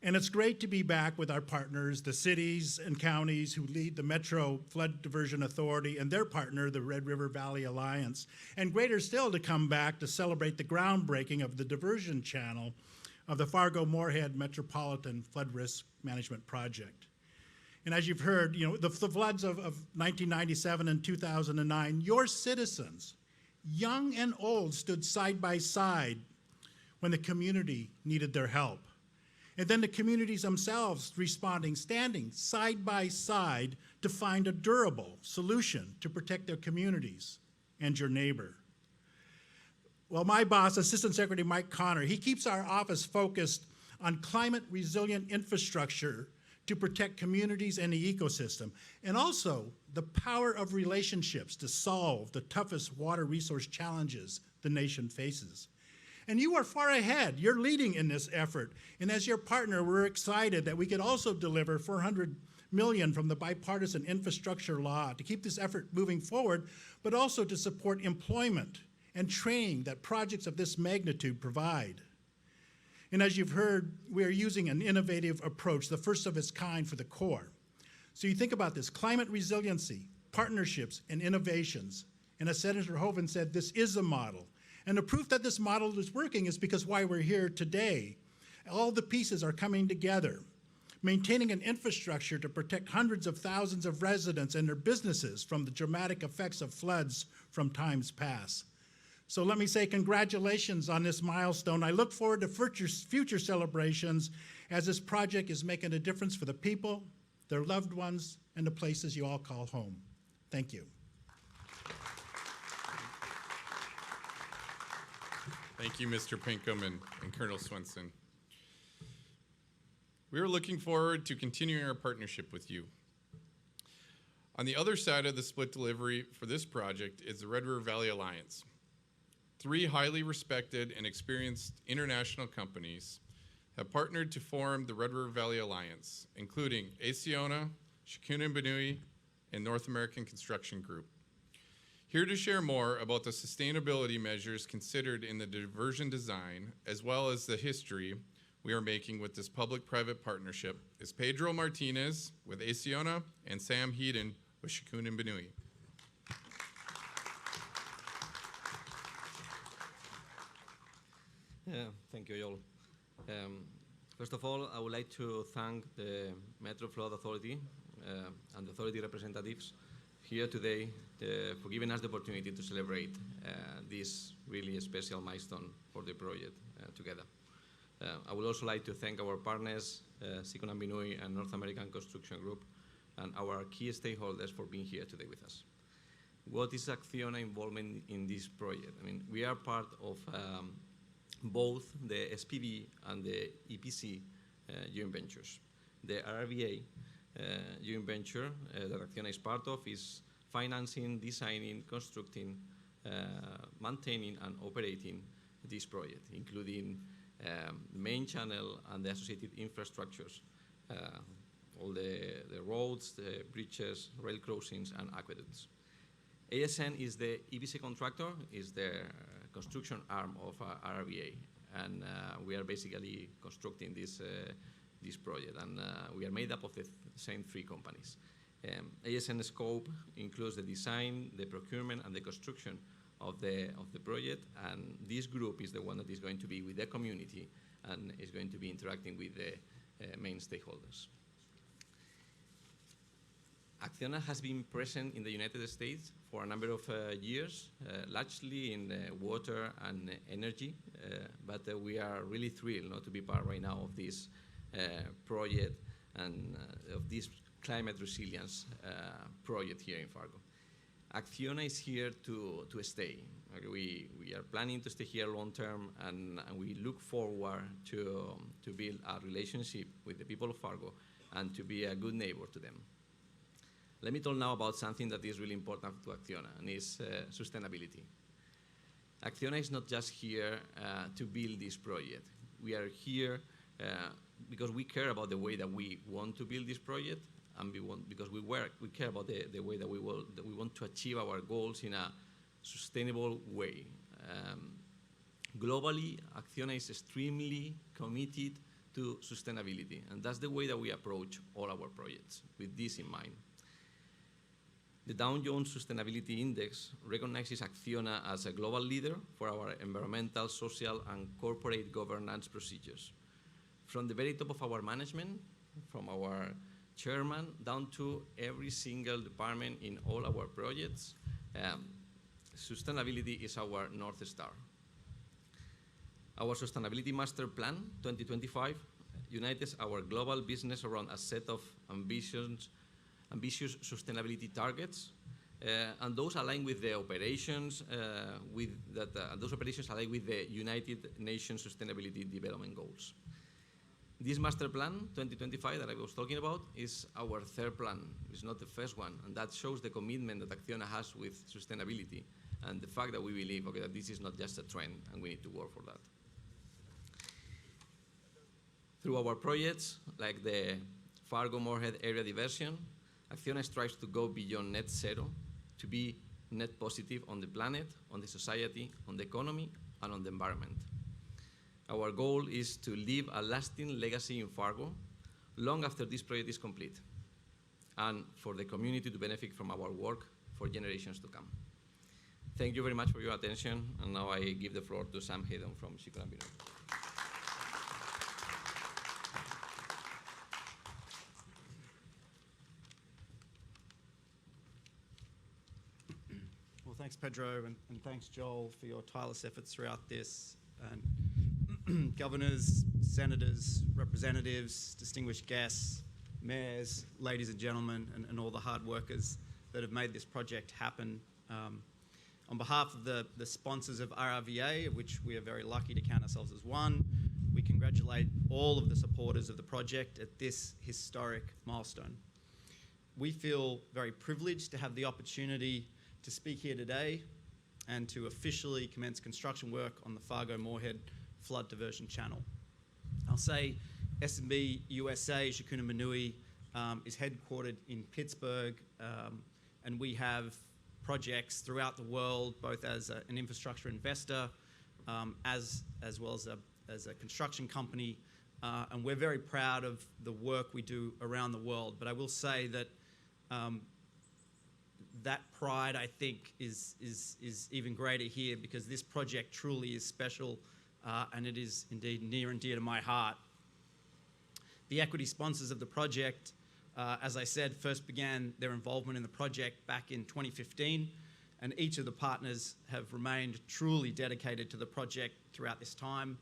And it's great to be back with our partners, the cities and counties who lead the Metro Flood Diversion Authority and their partner, the Red River Valley Alliance. And greater still to come back to celebrate the groundbreaking of the diversion channel of the Fargo-Moorhead Metropolitan Flood Risk Management Project. And as you've heard, the floods of 1997 and 2009, your citizens, young and old, stood side by side when the community needed their help. And then the communities themselves responding, standing side by side to find a durable solution to protect their communities and your neighbor. Well, my boss, Assistant Secretary Mike Connor, he keeps our office focused on climate-resilient infrastructure to protect communities and the ecosystem, and also the power of relationships to solve the toughest water resource challenges the nation faces. And you are far ahead. You're leading in this effort. And as your partner, we're excited that we could also deliver $400 million from the bipartisan infrastructure law to keep this effort moving forward, but also to support employment and training that projects of this magnitude provide. And as you've heard, we are using an innovative approach, the first of its kind for the Corps. So you think about this, climate resiliency, partnerships, and innovations. And as Senator Hoeven said, this is a model. And the proof that this model is working is because why we're here today. All the pieces are coming together, maintaining an infrastructure to protect hundreds of thousands of residents and their businesses from the dramatic effects of floods from times past. So let me say congratulations on this milestone. I look forward to future celebrations as this project is making a difference for the people, their loved ones, and the places you all call home. Thank you. Thank you, Mr. Pinkham and Colonel Swenson. We are looking forward to continuing our partnership with you. On the other side of the split delivery for this project is the Red River Valley Alliance. 3 highly respected and experienced international companies have partnered to form the Red River Valley Alliance, including Acciona, Shikun & Benui, and North American Construction Group. Here to share more about the sustainability measures considered in the diversion design, as well as the history we are making with this public-private partnership, is Pedro Martinez with Acciona and Sam Heaton with Shikun & Benui. Thank you, Joel. First of all, I would like to thank the Metro Flood Authority and the authority representatives here today for giving us the opportunity to celebrate this really special milestone for the project together. I would also like to thank our partners, Shikun & Benui and North American Construction Group, and our key stakeholders for being here today with us. What is Acciona involvement in this project? I mean, we are part of both the SPV and the EPC joint ventures. The RRVA joint venture that Acciona is part of is financing, designing, constructing, maintaining, and operating this project, including the main channel and the associated infrastructures, all the roads, the bridges, rail crossings, and aqueducts. ASN is the EPC contractor, is the construction arm of RRVA, and we are basically constructing this project, and we are made up of the same 3 companies. ASN scope includes the design, the procurement, and the construction of the project, and this group is the one that is going to be with the community and is going to be interacting with the main stakeholders. Acciona has been present in the United States for a number of years, largely in water and energy, but we are really thrilled to be part right now of this project and of this climate resilience project here in Fargo. Acciona is here to stay. We are planning to stay here long term, and we look forward to build a relationship with the people of Fargo and to be a good neighbor to them. Let me talk now about something that is really important to Acciona, and is sustainability. Acciona is not just here to build this project. We are here because we care about the way that we want to build this project, and because we care about the way that we want to achieve our goals in a sustainable way. Globally, Acciona is extremely committed to sustainability, and that's the way that we approach all our projects, with this in mind. The Dow Jones Sustainability Index recognizes Acciona as a global leader for our environmental, social, and corporate governance procedures. From the very top of our management, from our chairman, down to every single department in all our projects, sustainability is our North Star. Our Sustainability Master Plan 2025 unites our global business around a set of ambitious sustainability targets, and those align with the operations, those operations align with the United Nations Sustainability Development Goals. This master plan, 2025, that I was talking about, is our 3rd plan. It's not the first one, and that shows the commitment that Acciona has with sustainability and the fact that we believe that this is not just a trend, and we need to work for that. Through our projects, like the Fargo-Moorhead Area Diversion, Acciona strives to go beyond net zero, to be net positive on the planet, on the society, on the economy, and on the environment. Our goal is to leave a lasting legacy in Fargo long after this project is complete, and for the community to benefit from our work for generations to come. Thank you very much for your attention, and now I give the floor to Sam Heaton from Shikun & Benui. Well, thanks, Pedro, and thanks, Joel, for your tireless efforts throughout this. And governors, senators, representatives, distinguished guests, mayors, ladies and gentlemen, and all the hard workers that have made this project happen. On behalf of the sponsors of RRVA, of which we are very lucky to count ourselves as one, we congratulate all of the supporters of the project at this historic milestone. We feel very privileged to have the opportunity to speak here today and to officially commence construction work on the Fargo-Moorhead Flood Diversion Channel. I'll say S&B USA, Shakuna Manui, is headquartered in Pittsburgh, and we have projects throughout the world, both as an infrastructure investor, as well as a construction company, and we're very proud of the work we do around the world. But I will say that that pride, I think, is even greater here, because this project truly is special, and it is indeed near and dear to my heart. The equity sponsors of the project, as I said, first began their involvement in the project back in 2015, and each of the partners have remained truly dedicated to the project throughout this time.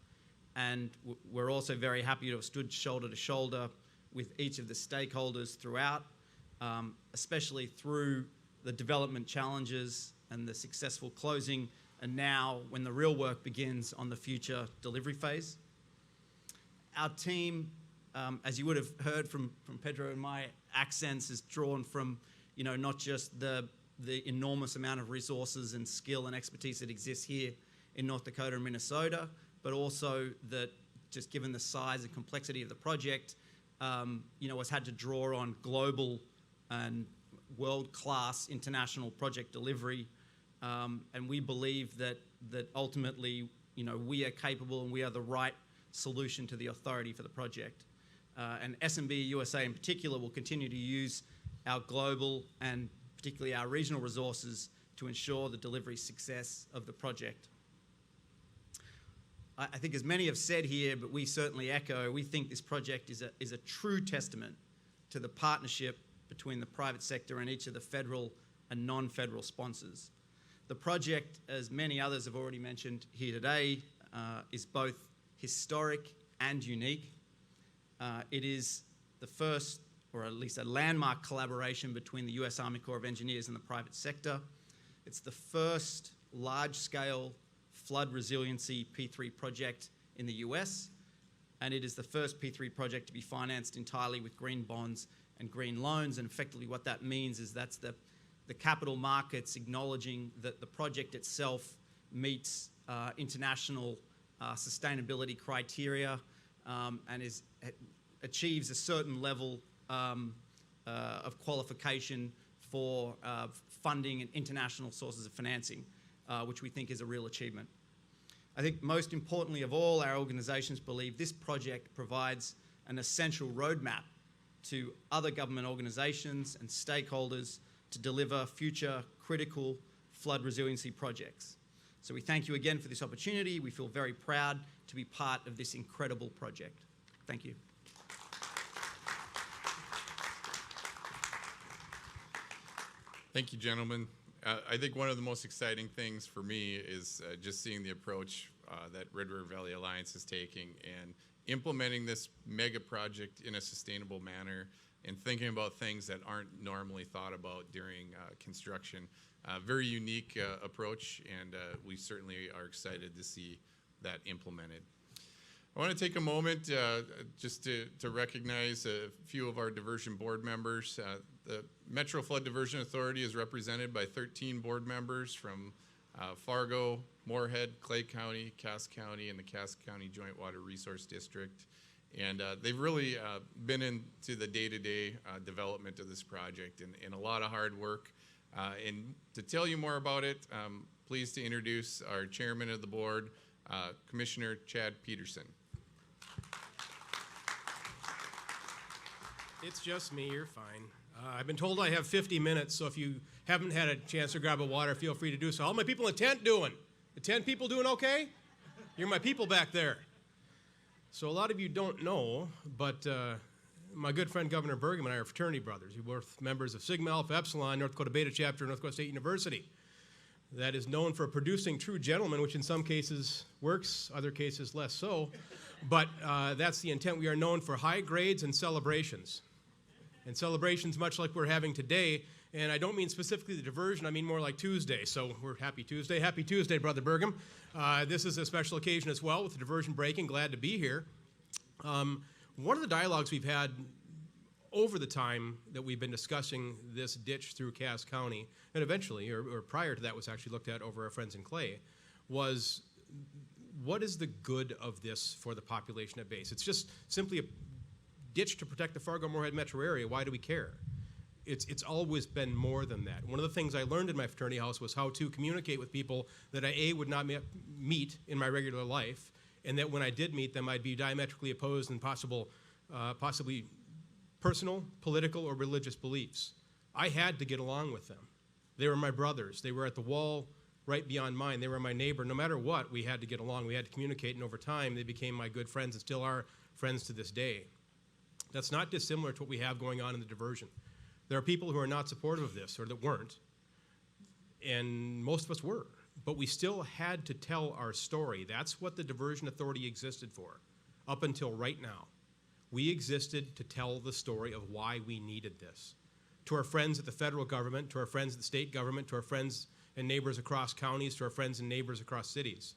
And we're also very happy to have stood shoulder to shoulder with each of the stakeholders throughout, especially through the development challenges and the successful closing, and now when the real work begins on the future delivery phase. Our team, as you would have heard from Pedro and my accents, is drawn from, not just the enormous amount of resources and skill and expertise that exists here in North Dakota and Minnesota, but also that, just given the size and complexity of the project, has had to draw on global and world-class international project delivery, and we believe that ultimately, we are capable and we are the right solution to the authority for the project. And S&B USA in particular will continue to use our global and particularly our regional resources to ensure the delivery success of the project. I think, as many have said here, but we certainly echo, we think this project is a true testament to the partnership between the private sector and each of the federal and non-federal sponsors. The project, as many others have already mentioned here today, is both historic and unique. It is the first, or at least a landmark collaboration between the U.S. Army Corps of Engineers and the private sector. It's the first large-scale flood resiliency P3 project in the US, and it is the first P3 project to be financed entirely with green bonds and green loans. And effectively what that means is that's the capital markets acknowledging that the project itself meets international sustainability criteria and achieves a certain level of qualification for funding and international sources of financing, which we think is a real achievement. I think most importantly of all, our organizations believe this project provides an essential roadmap to other government organizations and stakeholders to deliver future critical flood resiliency projects. So we thank you again for this opportunity. We feel very proud to be part of this incredible project. Thank you. Thank you, gentlemen. I think one of the most exciting things for me is just seeing the approach that Red River Valley Alliance is taking and implementing this mega project in a sustainable manner and thinking about things that aren't normally thought about during construction. Very unique approach, and we certainly are excited to see that implemented. I want to take a moment just to recognize a few of our diversion board members. The Metro Flood Diversion Authority is represented by 13 board members from Fargo, Moorhead, Clay County, Cass County, and the Cass County Joint Water Resource District. And they've really been into the day-to-day development of this project and a lot of hard work. And to tell you more about it, pleased to introduce our chairman of the board, Commissioner Chad Peterson. It's just me, you're fine. I've been told I have 50 minutes, so if you haven't had a chance to grab a water, feel free to do so. How are my people in the tent doing? The tent people doing okay? You're my people back there. So a lot of you don't know, but my good friend Governor Burgum and I are fraternity brothers. We're both members of Sigma Alpha Epsilon, North Dakota Beta Chapter, North Dakota State University. That is known for producing true gentlemen, which in some cases works, other cases less so. But that's the intent. We are known for high grades and celebrations. And celebrations, much like we're having today, And I don't mean specifically the diversion, I mean more like Tuesday. So we're happy Tuesday. Happy Tuesday, Brother Burgum. This is a special occasion as well with the diversion breaking. Glad to be here. One of the dialogues we've had over the time that we've been discussing this ditch through Cass County, and eventually, or prior to that was actually looked at over our friends in Clay, was what is the good of this for the population at base? It's just simply a ditch to protect the Fargo-Moorhead metro area. Why do we care? It's always been more than that. One of the things I learned in my fraternity house was how to communicate with people that I would not meet in my regular life, and that when I did meet them, I'd be diametrically opposed in possibly personal, political, or religious beliefs. I had to get along with them. They were my brothers. They were at the wall right beyond mine. They were my neighbor. No matter what, we had to get along. We had to communicate, and over time, they became my good friends and still are friends to this day. That's not dissimilar to what we have going on in the diversion. There are people who are not supportive of this, or that weren't, and most of us were, but we still had to tell our story. That's what the Diversion Authority existed for, up until right now. We existed to tell the story of why we needed this. To our friends at the federal government, to our friends at the state government, to our friends and neighbors across counties, to our friends and neighbors across cities.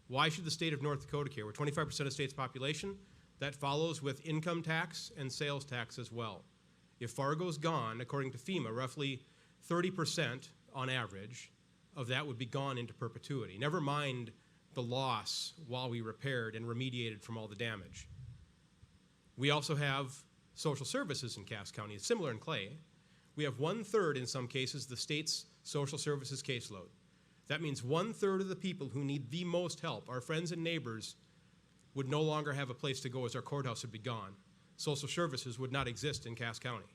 Why should the state of North Dakota care? We're 25% of the state's population. That follows with income tax and sales tax as well. If Fargo's gone, according to FEMA, roughly 30% on average of that would be gone into perpetuity. Never mind the loss while we repaired and remediated from all the damage. We also have social services in Cass County. It's similar in Clay. We have 1/3 in some cases the state's social services caseload. That means 1/3 of the people who need the most help, our friends and neighbors, would no longer have a place to go as our courthouse would be gone. Social services would not exist in Cass County.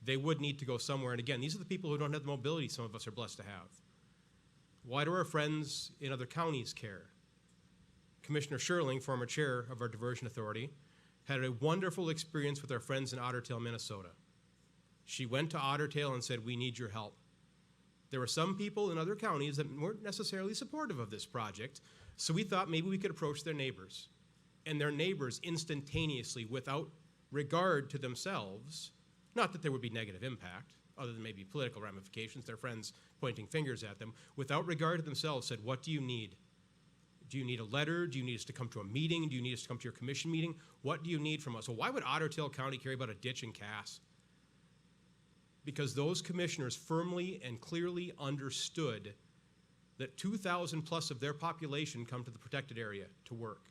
They would need to go somewhere. And again, these are the people who don't have the mobility some of us are blessed to have. Why do our friends in other counties care? Commissioner Sherling, former chair of our Diversion Authority, had a wonderful experience with our friends in Otter Tail, Minnesota. She went to Otter Tail and said, "We need your help." There were some people in other counties that weren't necessarily supportive of this project, so we thought maybe we could approach their neighbors. And their neighbors instantaneously, without regard to themselves, not that there would be negative impact, other than maybe political ramifications, their friends pointing fingers at them, without regard to themselves said, "What do you need? Do you need a letter? Do you need us to come to a meeting? Do you need us to come to your commission meeting? What do you need from us?" Well, why would Otter Tail County care about a ditch in Cass? Because those commissioners firmly and clearly understood that 2,000 plus of their population come to the protected area to work.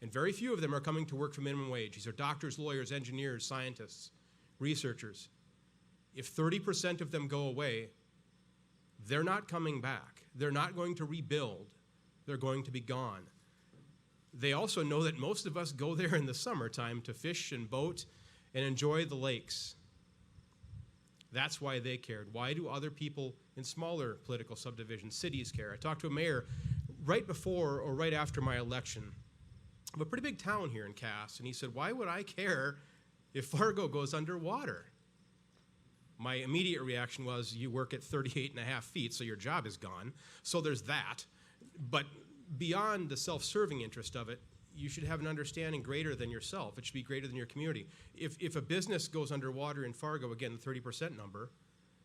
And very few of them are coming to work for minimum wage. These are doctors, lawyers, engineers, scientists, researchers. If 30% of them go away, they're not coming back. They're not going to rebuild. They're going to be gone. They also know that most of us go there in the summertime to fish and boat and enjoy the lakes. That's why they cared. Why do other people in smaller political subdivisions, cities care? I talked to a mayor right before or right after my election of a pretty big town here in Cass, and he said, "Why would I care if Fargo goes underwater?" My immediate reaction was, you work at 38.5 feet, so your job is gone. So there's that. But beyond the self-serving interest of it, you should have an understanding greater than yourself. It should be greater than your community. If a business goes underwater in Fargo, again, the 30% number,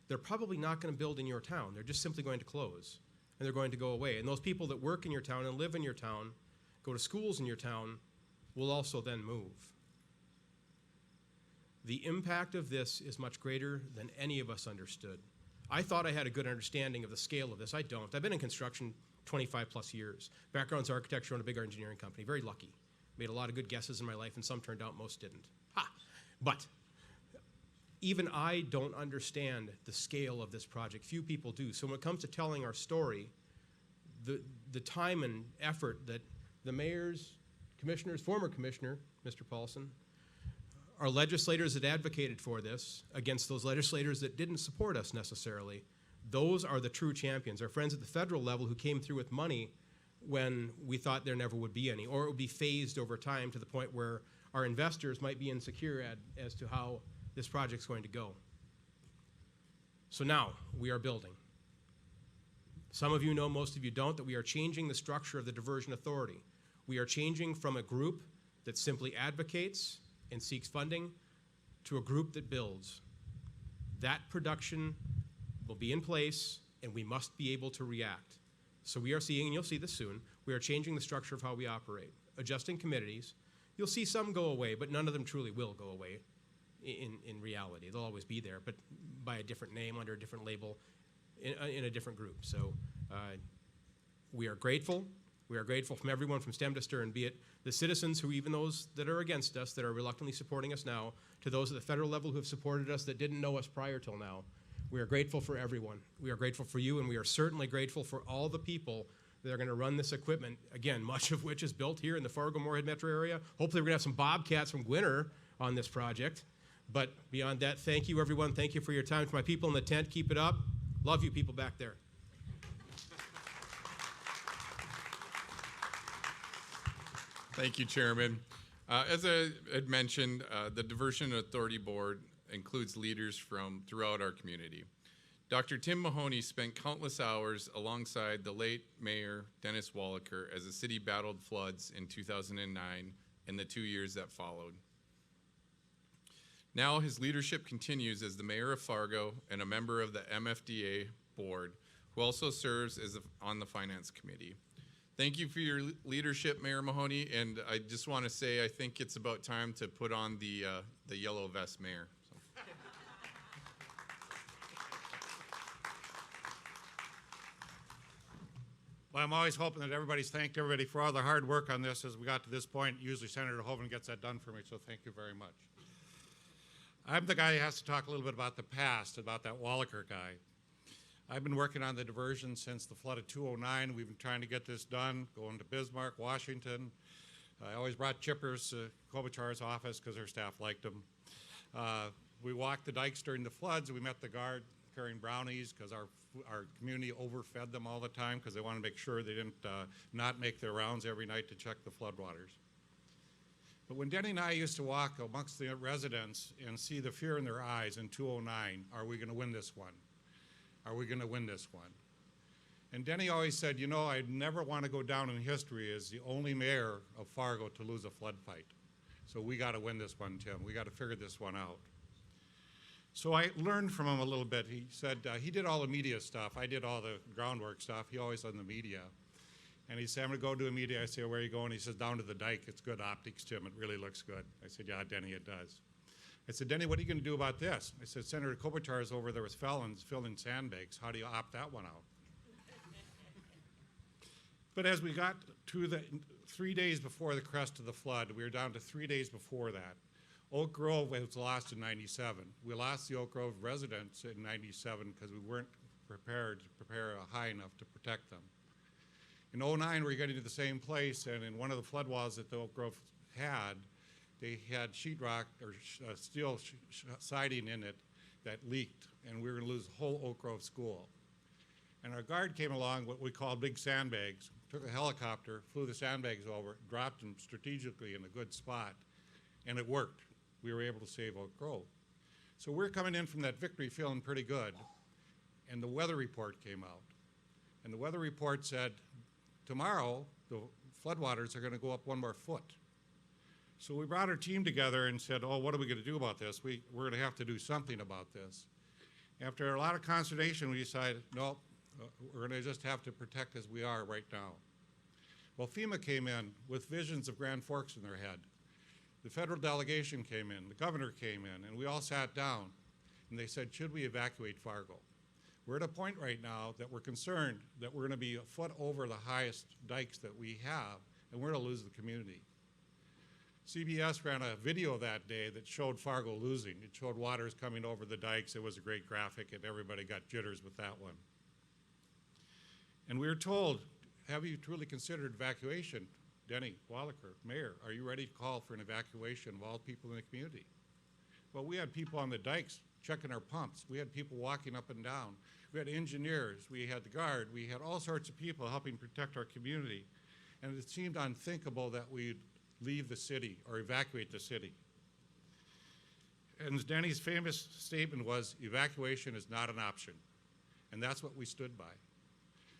they're probably not going to build in your town. They're just simply going to close, and they're going to go away. And those people that work in your town and live in your town, go to schools in your town, will also then move. The impact of this is much greater than any of us understood. I thought I had a good understanding of the scale of this. I don't. I've been in construction 25 plus years. Background's architecture, owned a big engineering company. Very lucky. Made a lot of good guesses in my life, and some turned out, most didn't. Ha! But even I don't understand the scale of this project. Few people do. So when it comes to telling our story, the time and effort that the mayors, commissioners, former commissioner, Mr. Paulson, our legislators that advocated for this against those legislators that didn't support us necessarily, those are the true champions. Our friends at the federal level who came through with money when we thought there never would be any, or it would be phased over time to the point where our investors might be insecure as to how this project's going to go. So now we are building. Some of you know, most of you don't, that we are changing the structure of the Diversion Authority. We are changing from a group that simply advocates and seeks funding to a group that builds. That production will be in place, and we must be able to react. So we are seeing, and you'll see this soon, we are changing the structure of how we operate, adjusting committees. You'll see some go away, but none of them truly will go away in reality. They'll always be there, but by a different name, under a different label, in a different group. So we are grateful. We are grateful from everyone from stem to stern, be it the citizens who, even those that are against us, that are reluctantly supporting us now, to those at the federal level who have supported us that didn't know us prior till now. We are grateful for everyone. We are grateful for you, and we are certainly grateful for all the people that are going to run this equipment, again, much of which is built here in the Fargo-Moorhead metro area. Hopefully we're going to have some Bobcats from Gwinner on this project. But beyond that, thank you, everyone. Thank you for your time. To my people in the tent, keep it up. Love you people back there. Thank you, Chairman. As I had mentioned, the Diversion Authority Board includes leaders from throughout our community. Dr. Tim Mahoney spent countless hours alongside the late Mayor Dennis Wallaker as the city battled floods in 2009 and the 2 years that followed. Now his leadership continues as the mayor of Fargo and a member of the MFDA board, who also serves on the finance committee. Thank you for your leadership, Mayor Mahoney, and I just want to say I think it's about time to put on the yellow vest mayor. So. Well, I'm always hoping that everybody's thanked everybody for all the hard work on this as we got to this point. Usually Senator Hoven gets that done for me, so thank you very much. I'm the guy who has to talk a little bit about the past, about that Wallaker guy. I've been working on the diversion since the flood of 2009. We've been trying to get this done, going to Bismarck, Washington. I always brought chippers to Klobuchar's office because her staff liked them. We walked the dikes during the floods. We met the guard carrying brownies because our community overfed them all the time because they wanted to make sure they didn't not make their rounds every night to check the floodwaters. But when Denny and I used to walk amongst the residents and see the fear in their eyes in 2009, are we going to win this one? Are we going to win this one? And Denny always said, you know, I'd never want to go down in history as the only mayor of Fargo to lose a flood fight. So we got to win this one, Tim. We got to figure this one out. So I learned from him a little bit. He said he did all the media stuff. I did all the groundwork stuff. He always done the media. And he said, I'm going to go do a media. I said, where are you going? He says, down to the dike. It's good optics, Tim. It really looks good. I said, yeah, Denny, it does. I said, Denny, what are you going to do about this? I said, Senator Klobuchar is over there with felons filling sandbags. How do you opt that one out? But as we got to the 3 days before the crest of the flood, we were down to 3 days before that. Oak Grove was lost in 97. We lost the Oak Grove residents in 97 because we weren't prepared to prepare high enough to protect them. In 09, we were getting to the same place, and in one of the flood walls that the Oak Grove had, they had sheetrock or steel siding in it that leaked, and we were going to lose the whole Oak Grove school. And our guard came along, what we call big sandbags, took a helicopter, flew the sandbags over, dropped them strategically in a good spot, and it worked. We were able to save Oak Grove. So we're coming in from that victory feeling pretty good, and the weather report came out. And the weather report said, tomorrow, the floodwaters are going to go up 1 more foot. So we brought our team together and said, oh, what are we going to do about this? We're going to have to do something about this. After a lot of consternation, we decided, no, we're going to just have to protect as we are right now. Well, FEMA came in with visions of Grand Forks in their head. The federal delegation came in, the governor came in, and we all sat down, and they said, should we evacuate Fargo? We're at a point right now that we're concerned that we're going to be a foot over the highest dikes that we have, and we're going to lose the community. CBS ran a video that day that showed Fargo losing. It showed waters coming over the dikes. It was a great graphic, and everybody got jitters with that one. And we were told, have you truly considered evacuation? Denny Wallaker, Mayor, are you ready to call for an evacuation of all people in the community? Well, we had people on the dikes checking our pumps. We had people walking up and down. We had engineers. We had the guard. We had all sorts of people helping protect our community. And it seemed unthinkable that we'd leave the city or evacuate the city. And Denny's famous statement was, evacuation is not an option. And that's what we stood by.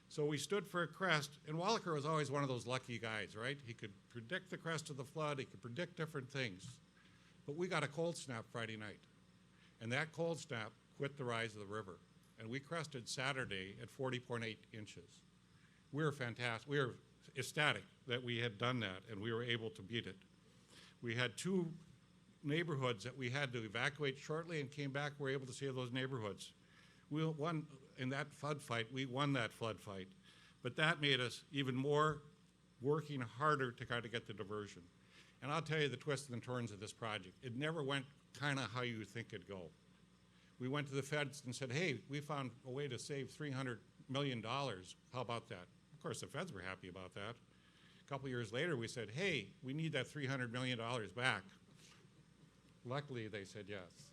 So we stood for a crest, and Wallaker was always one of those lucky guys, right? He could predict the crest of the flood, he could predict different things. But we got a cold snap Friday night. And that cold snap with the rise of the river. And we crested Saturday at 40.8 inches. We were fantastic. We were ecstatic that we had done that and we were able to beat it. We had 2 neighborhoods that we had to evacuate shortly and came back. We were able to save those neighborhoods. We won in that flood fight. We won that flood fight. But that made us even more working harder to try to get the diversion. And I'll tell you the twists and turns of this project. It never went kind of how you think it'd go. We went to the feds and said, hey, we found a way to save $300 million. How about that? Of course, the feds were happy about that. A couple years later, we said, hey, we need that $300 million back. Luckily, they said yes.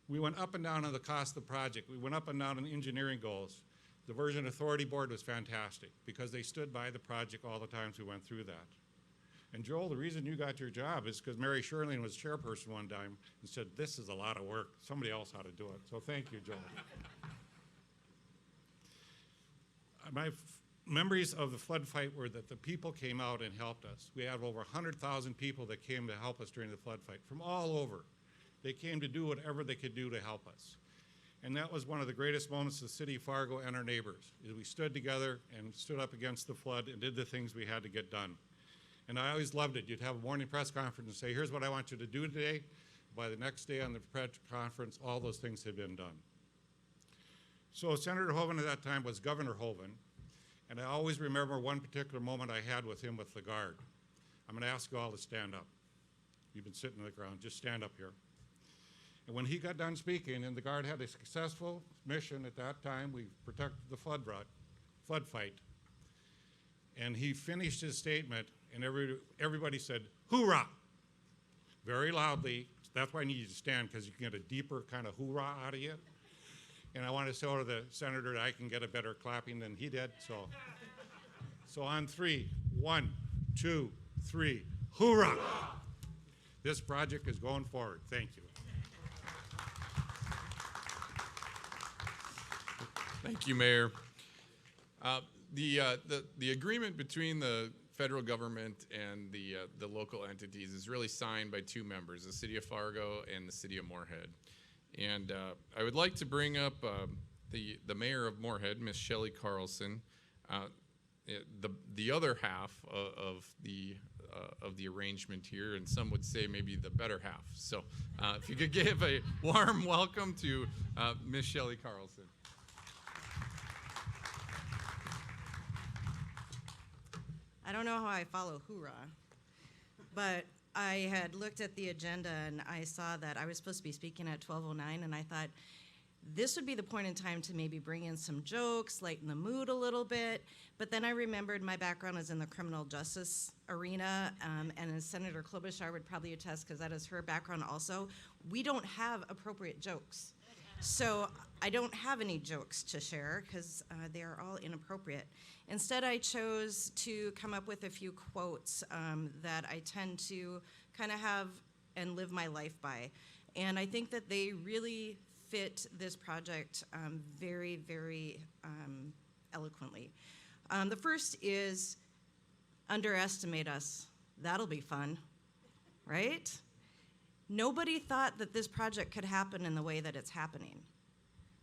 We went up and down on the cost of the project. We went up and down on engineering goals. The Diversion Authority Board was fantastic because they stood by the project all the times we went through that. And Joel, the reason you got your job is because Mary Sherlin was chairperson one time and said, this is a lot of work. Somebody else ought to do it. So thank you, Joel. My memories of the flood fight were that the people came out and helped us. We had over 100,000 people that came to help us during the flood fight from all over. They came to do whatever they could do to help us. And that was one of the greatest moments of the city of Fargo and our neighbors, is we stood together and stood up against the flood and did the things we had to get done. And I always loved it. You'd have a morning press conference and say, here's what I want you to do today. By the next day on the press conference, all those things had been done. So Senator Hoeven at that time was Governor Hoeven. And I always remember one particular moment I had with him with the Guard. I'm going to ask you all to stand up. You've been sitting on the ground. Just stand up here. And when he got done speaking, and the Guard had a successful mission at that time, we protected the flood fight. And he finished his statement, and everybody said, hoorah, very loudly. That's why I need you to stand, because you can get a deeper kind of hoorah out of you. And I want to show to the senator that I can get a better clapping than he did. So on 3, 1, 2, 3, hoorah! This project is going forward. Thank you. Thank you, Mayor. The agreement between the federal government and the local entities is really signed by 2 members, the City of Fargo and the City of Moorhead. And I would like to bring up the mayor of Moorhead, Miss Shelley Carlson, the other half of the arrangement here, and some would say maybe the better half. So if you could give a warm welcome to Miss Shelley Carlson. I don't know how I follow hoorah, but I had looked at the agenda and I saw that I was supposed to be speaking at 12:09, and I thought this would be the point in time to maybe bring in some jokes, lighten the mood a little bit. But then I remembered my background is in the criminal justice arena, and as Senator Klobuchar would probably attest, because that is her background also, we don't have appropriate jokes. So I don't have any jokes to share because they are all inappropriate. Instead, I chose to come up with a few quotes that I tend to kind of have and live my life by. And I think that they really fit this project very, very eloquently. The first is, underestimate us. That'll be fun, right? Nobody thought that this project could happen in the way that it's happening.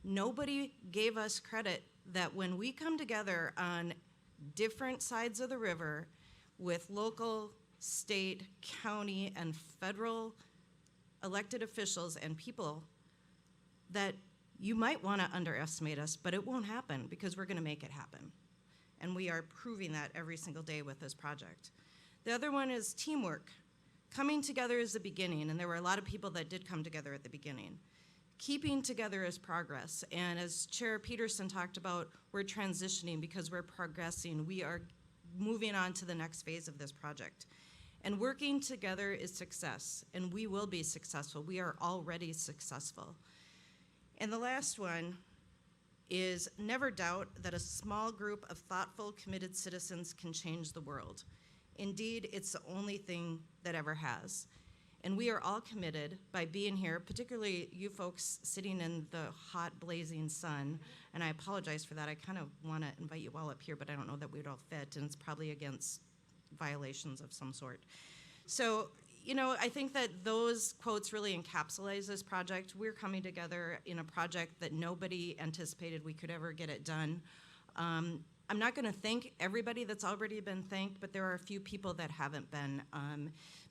Nobody gave us credit that when we come together on different sides of the river with local, state, county, and federal elected officials and people, that you might want to underestimate us, but it won't happen because we're going to make it happen. And we are proving that every single day with this project. The other one is teamwork. Coming together is the beginning, and there were a lot of people that did come together at the beginning. Keeping together is progress, and as Chair Peterson talked about, we're transitioning because we're progressing. We are moving on to the next phase of this project. And working together is success, and we will be successful. We are already successful. And the last one is never doubt that a small group of thoughtful, committed citizens can change the world. Indeed, it's the only thing that ever has. And we are all committed by being here, particularly you folks sitting in the hot, blazing sun. And I apologize for that. I kind of want to invite you all up here, but I don't know that we'd all fit, and it's probably against violations of some sort. So you know, I think that those quotes really encapsulate this project. We're coming together in a project that nobody anticipated we could ever get it done. I'm not going to thank everybody that's already been thanked, but there are a few people that haven't been.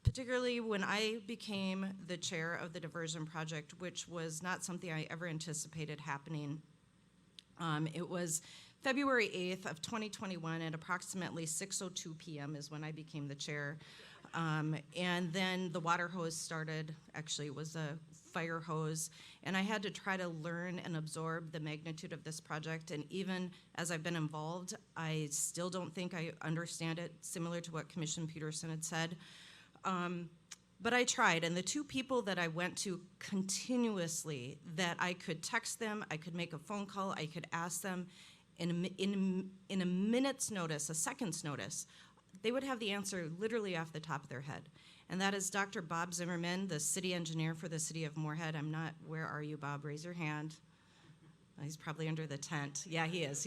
Particularly when I became the chair of the Diversion Project, which was not something I ever anticipated happening. It was February 8th of 2021 at approximately 6:02 p.m. is when I became the chair. And then the water hose started. Actually, it was a fire hose, and I had to try to learn and absorb the magnitude of this project. And even as I've been involved, I still don't think I understand it, similar to what Commissioner Peterson had said. But I tried, and the two people that I went to continuously, that I could text them, I could make a phone call, I could ask them in a minute's notice, a second's notice, they would have the answer literally off the top of their head. And that is Dr. Bob Zimmerman, the city engineer for the city of Moorhead. Where are you, Bob? Raise your hand. Oh, he's probably under the tent. Yeah, he is.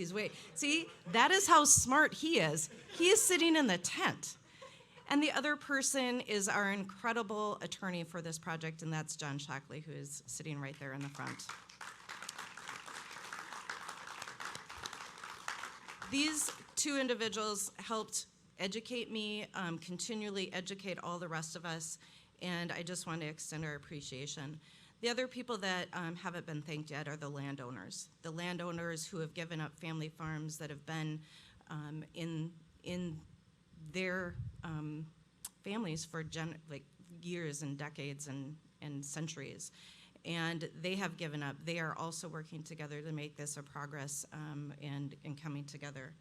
See, that is how smart he is. He is sitting in the tent. And the other person is our incredible attorney for this project, and that's John Shockley, who is sitting right there in the front. These two individuals helped educate me, continually educate all the rest of us, and I just want to extend our appreciation. The other people that haven't been thanked yet are the landowners who have given up family farms that have been in their families for years and decades and centuries. And they have given up. They are also working together to make this a progress and coming together.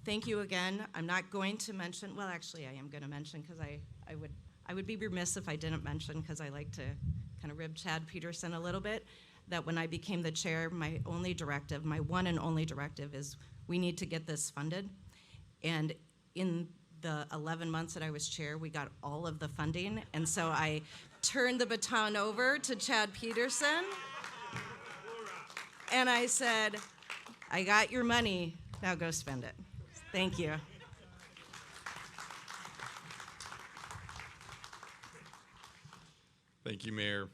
Thank you again. I'm not going to mention, well, actually I am going to mention, because I would be remiss if I didn't mention, because I like to kind of rib Chad Peterson a little bit, that when I became the chair, my one and only directive is we need to get this funded. And in the 11 months that I was chair, we got all of the funding. And so I turned the baton over to Chad Peterson. And I said, I got your money, now go spend it. Thank you. Thank you, Mayor.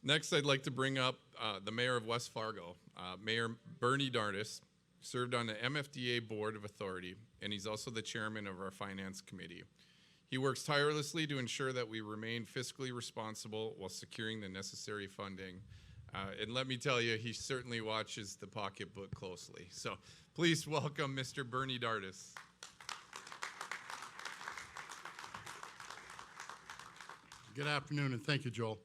Next, I'd like to bring up the Mayor of West Fargo. Mayor Bernie Dardis served on the MFDA Board of Authority, and he's also the chairman of our Finance Committee. He works tirelessly to ensure that we remain fiscally responsible while securing the necessary funding. And let me tell you, he certainly watches the pocketbook closely. So please welcome Mr. Bernie Dardis. Good afternoon, and thank you, Joel.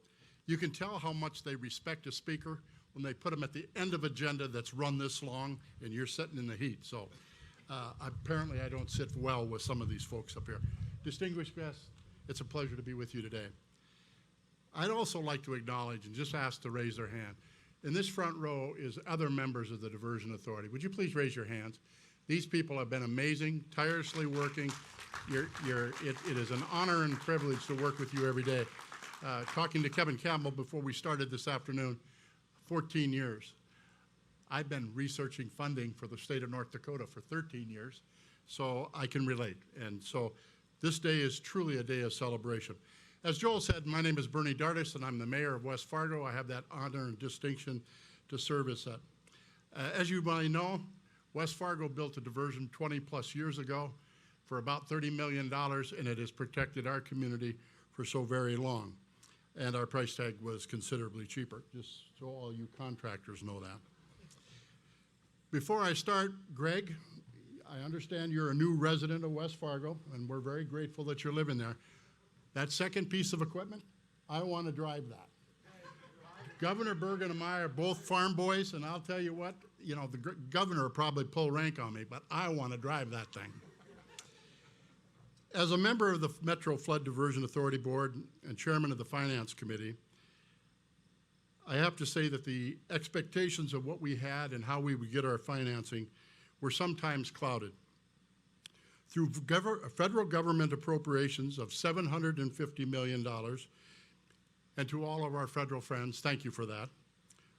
You can tell how much they respect a speaker when they put them at the end of agenda that's run this long, and you're sitting in the heat. So apparently I don't sit well with some of these folks up here. Distinguished guests, it's a pleasure to be with you today. I'd also like to acknowledge and just ask to raise their hand. In this front row is other members of the Diversion Authority. Would you please raise your hands? These people have been amazing, tirelessly working. It is an honor and privilege to work with you every day. Talking to Kevin Campbell before we started this afternoon, 14 years. I've been researching funding for the state of North Dakota for 13 years, so I can relate. And so this day is truly a day of celebration. As Joel said, my name is Bernie Dardis, and I'm the mayor of West Fargo. I have that honor and distinction to serve as that. As you might know, West Fargo built a diversion 20 plus years ago for about $30 million, and it has protected our community for so very long. And our price tag was considerably cheaper, just so all you contractors know that. Before I start, Greg, I understand you're a new resident of West Fargo, and we're very grateful that you're living there. That second piece of equipment, I want to drive that. Governor Bergen and I are both farm boys, and I'll tell you what, you know, the governor will probably pull rank on me, but I want to drive that thing. As a member of the Metro Flood Diversion Authority Board and chairman of the Finance Committee, I have to say that the expectations of what we had and how we would get our financing were sometimes clouded. Through federal government appropriations of $750 million, and to all of our federal friends, thank you for that.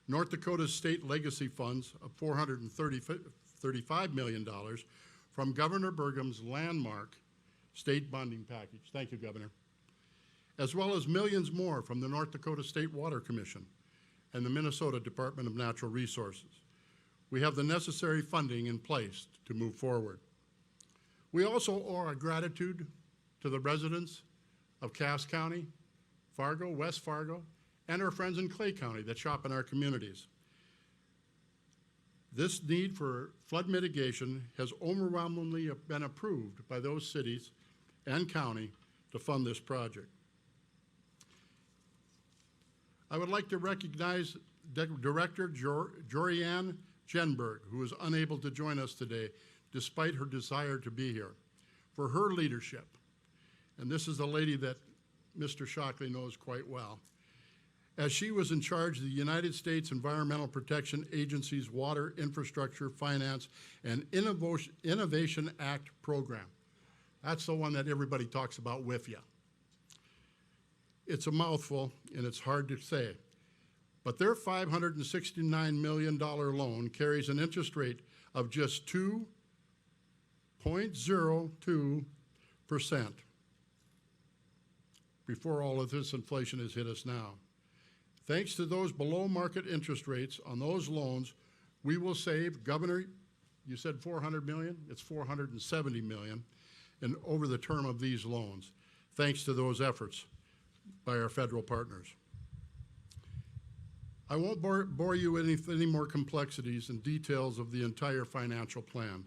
North Dakota's state legacy funds of $435 million from Governor Burgum's landmark state bonding package. Thank you, Governor. As well as millions more from the North Dakota State Water Commission and the Minnesota Department of Natural Resources. We have the necessary funding in place to move forward. We also owe our gratitude to the residents of Cass County, Fargo, West Fargo, and our friends in Clay County that shop in our communities. This need for flood mitigation has overwhelmingly been approved by those cities and county to fund this project. I would like to recognize Director Jorianne Jenberg, who is unable to join us today despite her desire to be here, for her leadership. And this is a lady that Mr. Shockley knows quite well. As she was in charge of the United States Environmental Protection Agency's Water Infrastructure Finance and Innovation Act program. That's the one that everybody talks about with you. It's a mouthful and it's hard to say, but their $569 million loan carries an interest rate of just 2.02% before all of this inflation has hit us now. Thanks to those below market interest rates on those loans, we will save, Governor, you said 400 million? It's 470 million and over the term of these loans, thanks to those efforts by our federal partners. I won't bore you with any more complexities and details of the entire financial plan,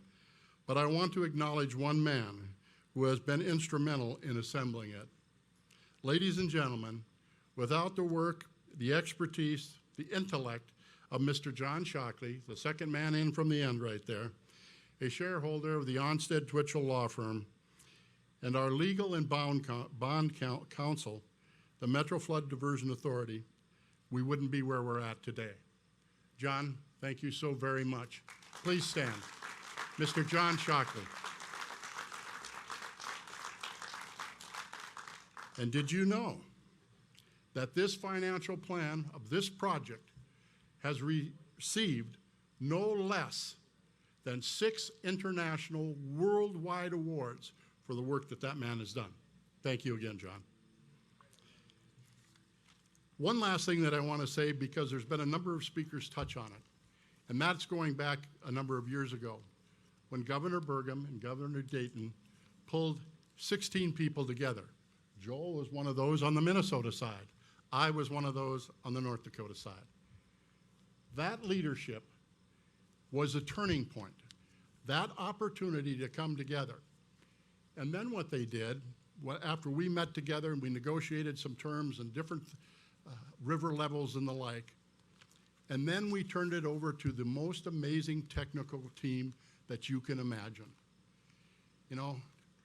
but I want to acknowledge one man who has been instrumental in assembling it. Ladies and gentlemen, without the work, the expertise, the intellect of Mr. John Shockley, the second man in from the end right there, a shareholder of the Onstead Twitchell Law Firm, and our legal and bond counsel, the Metro Flood Diversion Authority, we wouldn't be where we're at today. John, thank you so very much. Please stand. Mr. John Shockley. And did you know that this financial plan of this project has received no less than 6 international worldwide awards for the work that that man has done? Thank you again, John. One last thing that I want to say, because there's been a number of speakers touch on it, and that's going back a number of years ago when Governor Burgum and Governor Dayton pulled 16 people together. Joel was one of those on the Minnesota side. I was one of those on the North Dakota side. That leadership was a turning point, that opportunity to come together. And then what they did, after we met together and we negotiated some terms and different river levels and the like, and then we turned it over to the most amazing technical team that you can imagine. You know,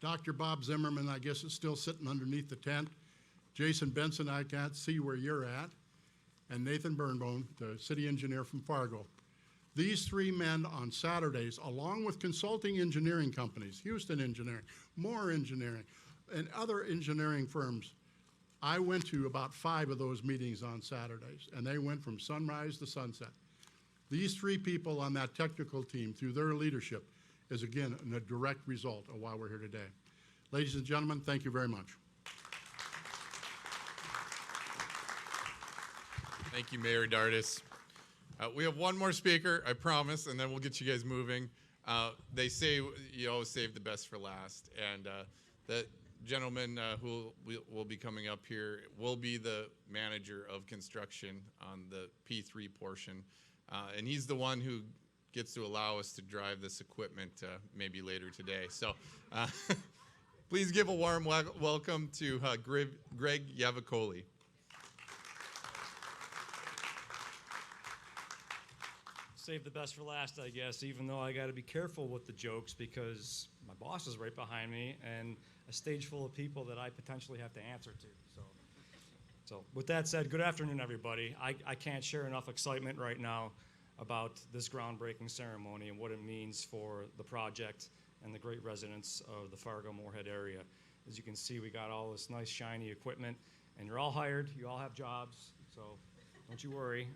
Dr. Bob Zimmerman, I guess, is still sitting underneath the tent. Jason Benson, I can't see where you're at. And Nathan Burnbone, the city engineer from Fargo. These 3 men on Saturdays, along with consulting engineering companies, Houston Engineering, Moore Engineering, and other engineering firms, I went to about 5 of those meetings on Saturdays, and they went from sunrise to sunset. These 3 people on that technical team, through their leadership, is again a direct result of why we're here today. Ladies and gentlemen, thank you very much. Thank you, Mayor Dardis. We have one more speaker, I promise, and then we'll get you guys moving. They say you always save the best for last, and the gentleman who will be coming up here will be the manager of construction on the P3 portion, and he's the one who gets to allow us to drive this equipment maybe later today. So please give a warm welcome to Greg Yavicoli. Save the best for last, I guess, even though I got to be careful with the jokes because my boss is right behind me and a stage full of people that I potentially have to answer to. So with that said, good afternoon, everybody. I can't share enough excitement right now about this groundbreaking ceremony and what it means for the project and the great residents of the Fargo-Moorhead area. As you can see, we got all this nice, shiny equipment, and you're all hired. You all have jobs, so don't you worry.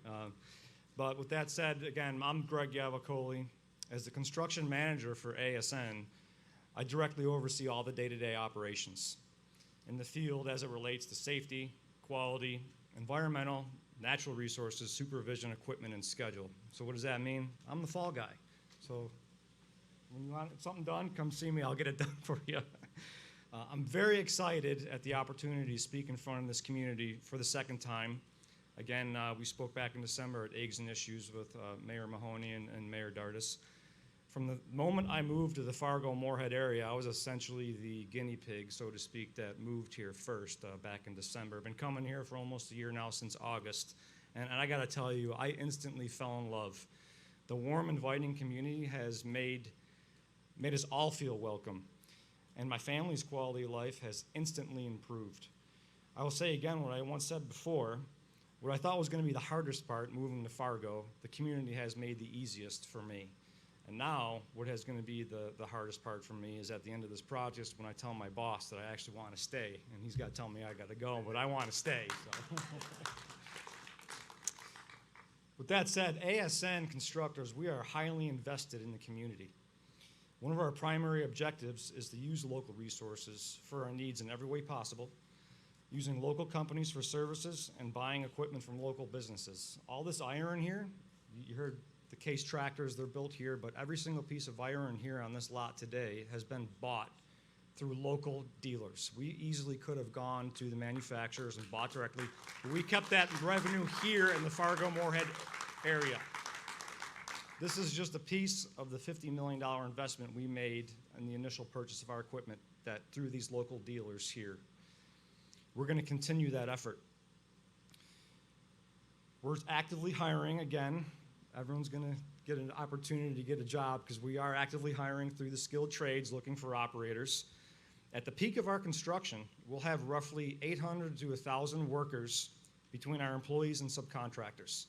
But with that said, again, I'm Greg Yavicoli. As the construction manager for ASN, I directly oversee all the day-to-day operations in the field as it relates to safety, quality, environmental, natural resources, supervision, equipment, and schedule. So what does that mean? I'm the fall guy. So when you want something done, come see me. I'll get it done for you. I'm very excited at the opportunity to speak in front of this community for the second time. Again, we spoke back in December at Eggs and Issues with Mayor Mahoney and Mayor Dardis. From the moment I moved to the Fargo-Moorhead area, I was essentially the guinea pig, so to speak, that moved here first back in December. I've been coming here for almost a year now, since August, and I gotta tell you, I instantly fell in love. The warm, inviting community has made us all feel welcome, and my family's quality of life has instantly improved. I will say again what I once said before, what I thought was gonna be the hardest part, moving to Fargo, the community has made the easiest for me. And now, what is going to be the hardest part for me is at the end of this project when I tell my boss that I actually want to stay. And he's got to tell me I got to go, but I want to stay. So. With that said, ASN constructors, we are highly invested in the community. One of our primary objectives is to use local resources for our needs in every way possible, using local companies for services and buying equipment from local businesses. All this iron here, you heard the Case tractors, they're built here, but every single piece of iron here on this lot today has been bought through local dealers. We easily could have gone to the manufacturers and bought directly, but we kept that revenue here in the Fargo-Moorhead area. This is just a piece of the $50 million investment we made in the initial purchase of our equipment that through these local dealers here. We're going to continue that effort. We're actively hiring again. Everyone's going to get an opportunity to get a job because we are actively hiring through the skilled trades looking for operators. At the peak of our construction, we'll have roughly 800 to 1,000 workers between our employees and subcontractors.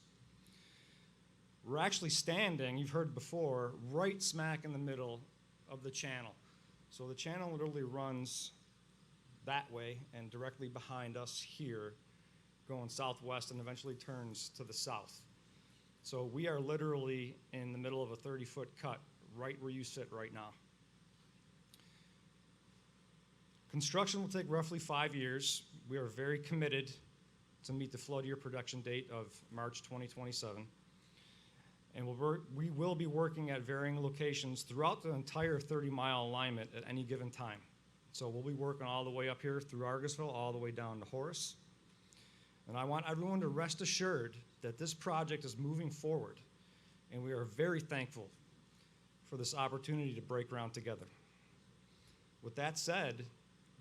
We're actually standing, you've heard before, right smack in the middle of the channel. So the channel literally runs that way and directly behind us here, going southwest and eventually turns to the south. So we are literally in the middle of a 30-foot cut, right where you sit right now. Construction will take roughly 5 years. We are very committed to meet the flood year production date of March 2027. And we will be working at varying locations throughout the entire 30-mile alignment at any given time. So we'll be working all the way up here through Argusville, all the way down to Horace. And I want everyone to rest assured that this project is moving forward, and we are very thankful for this opportunity to break ground together. With that said,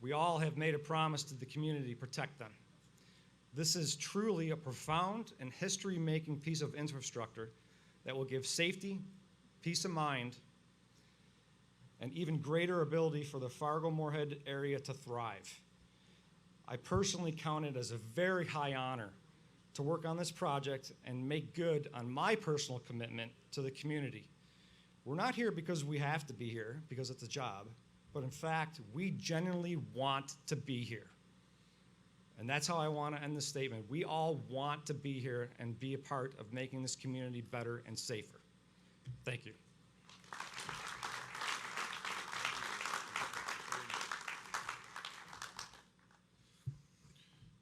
we all have made a promise to the community to protect them. This is truly a profound and history-making piece of infrastructure that will give safety, peace of mind, and even greater ability for the Fargo-Moorhead area to thrive. I personally count it as a very high honor to work on this project and make good on my personal commitment to the community. We're not here because we have to be here, because it's a job, but in fact, we genuinely want to be here. And that's how I want to end this statement. We all want to be here and be a part of making this community better and safer. Thank you.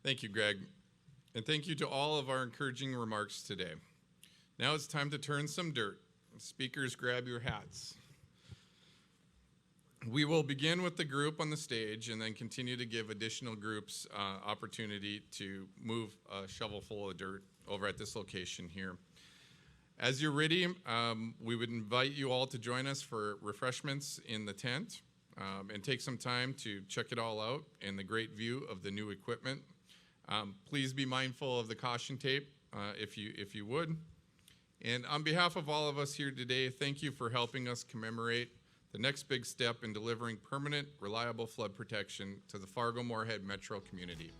Thank you, Greg. And thank you to all of our encouraging remarks today. Now it's time to turn some dirt. Speakers, grab your hats. We will begin with the group on the stage and then continue to give additional groups opportunity to move a shovel full of dirt over at this location here. As you're ready, we would invite you all to join us for refreshments in the tent and take some time to check it all out and the great view of the new equipment. Please be mindful of the caution tape if you would. And on behalf of all of us here today, thank you for helping us commemorate the next big step in delivering permanent, reliable flood protection to the Fargo-Moorhead metro community.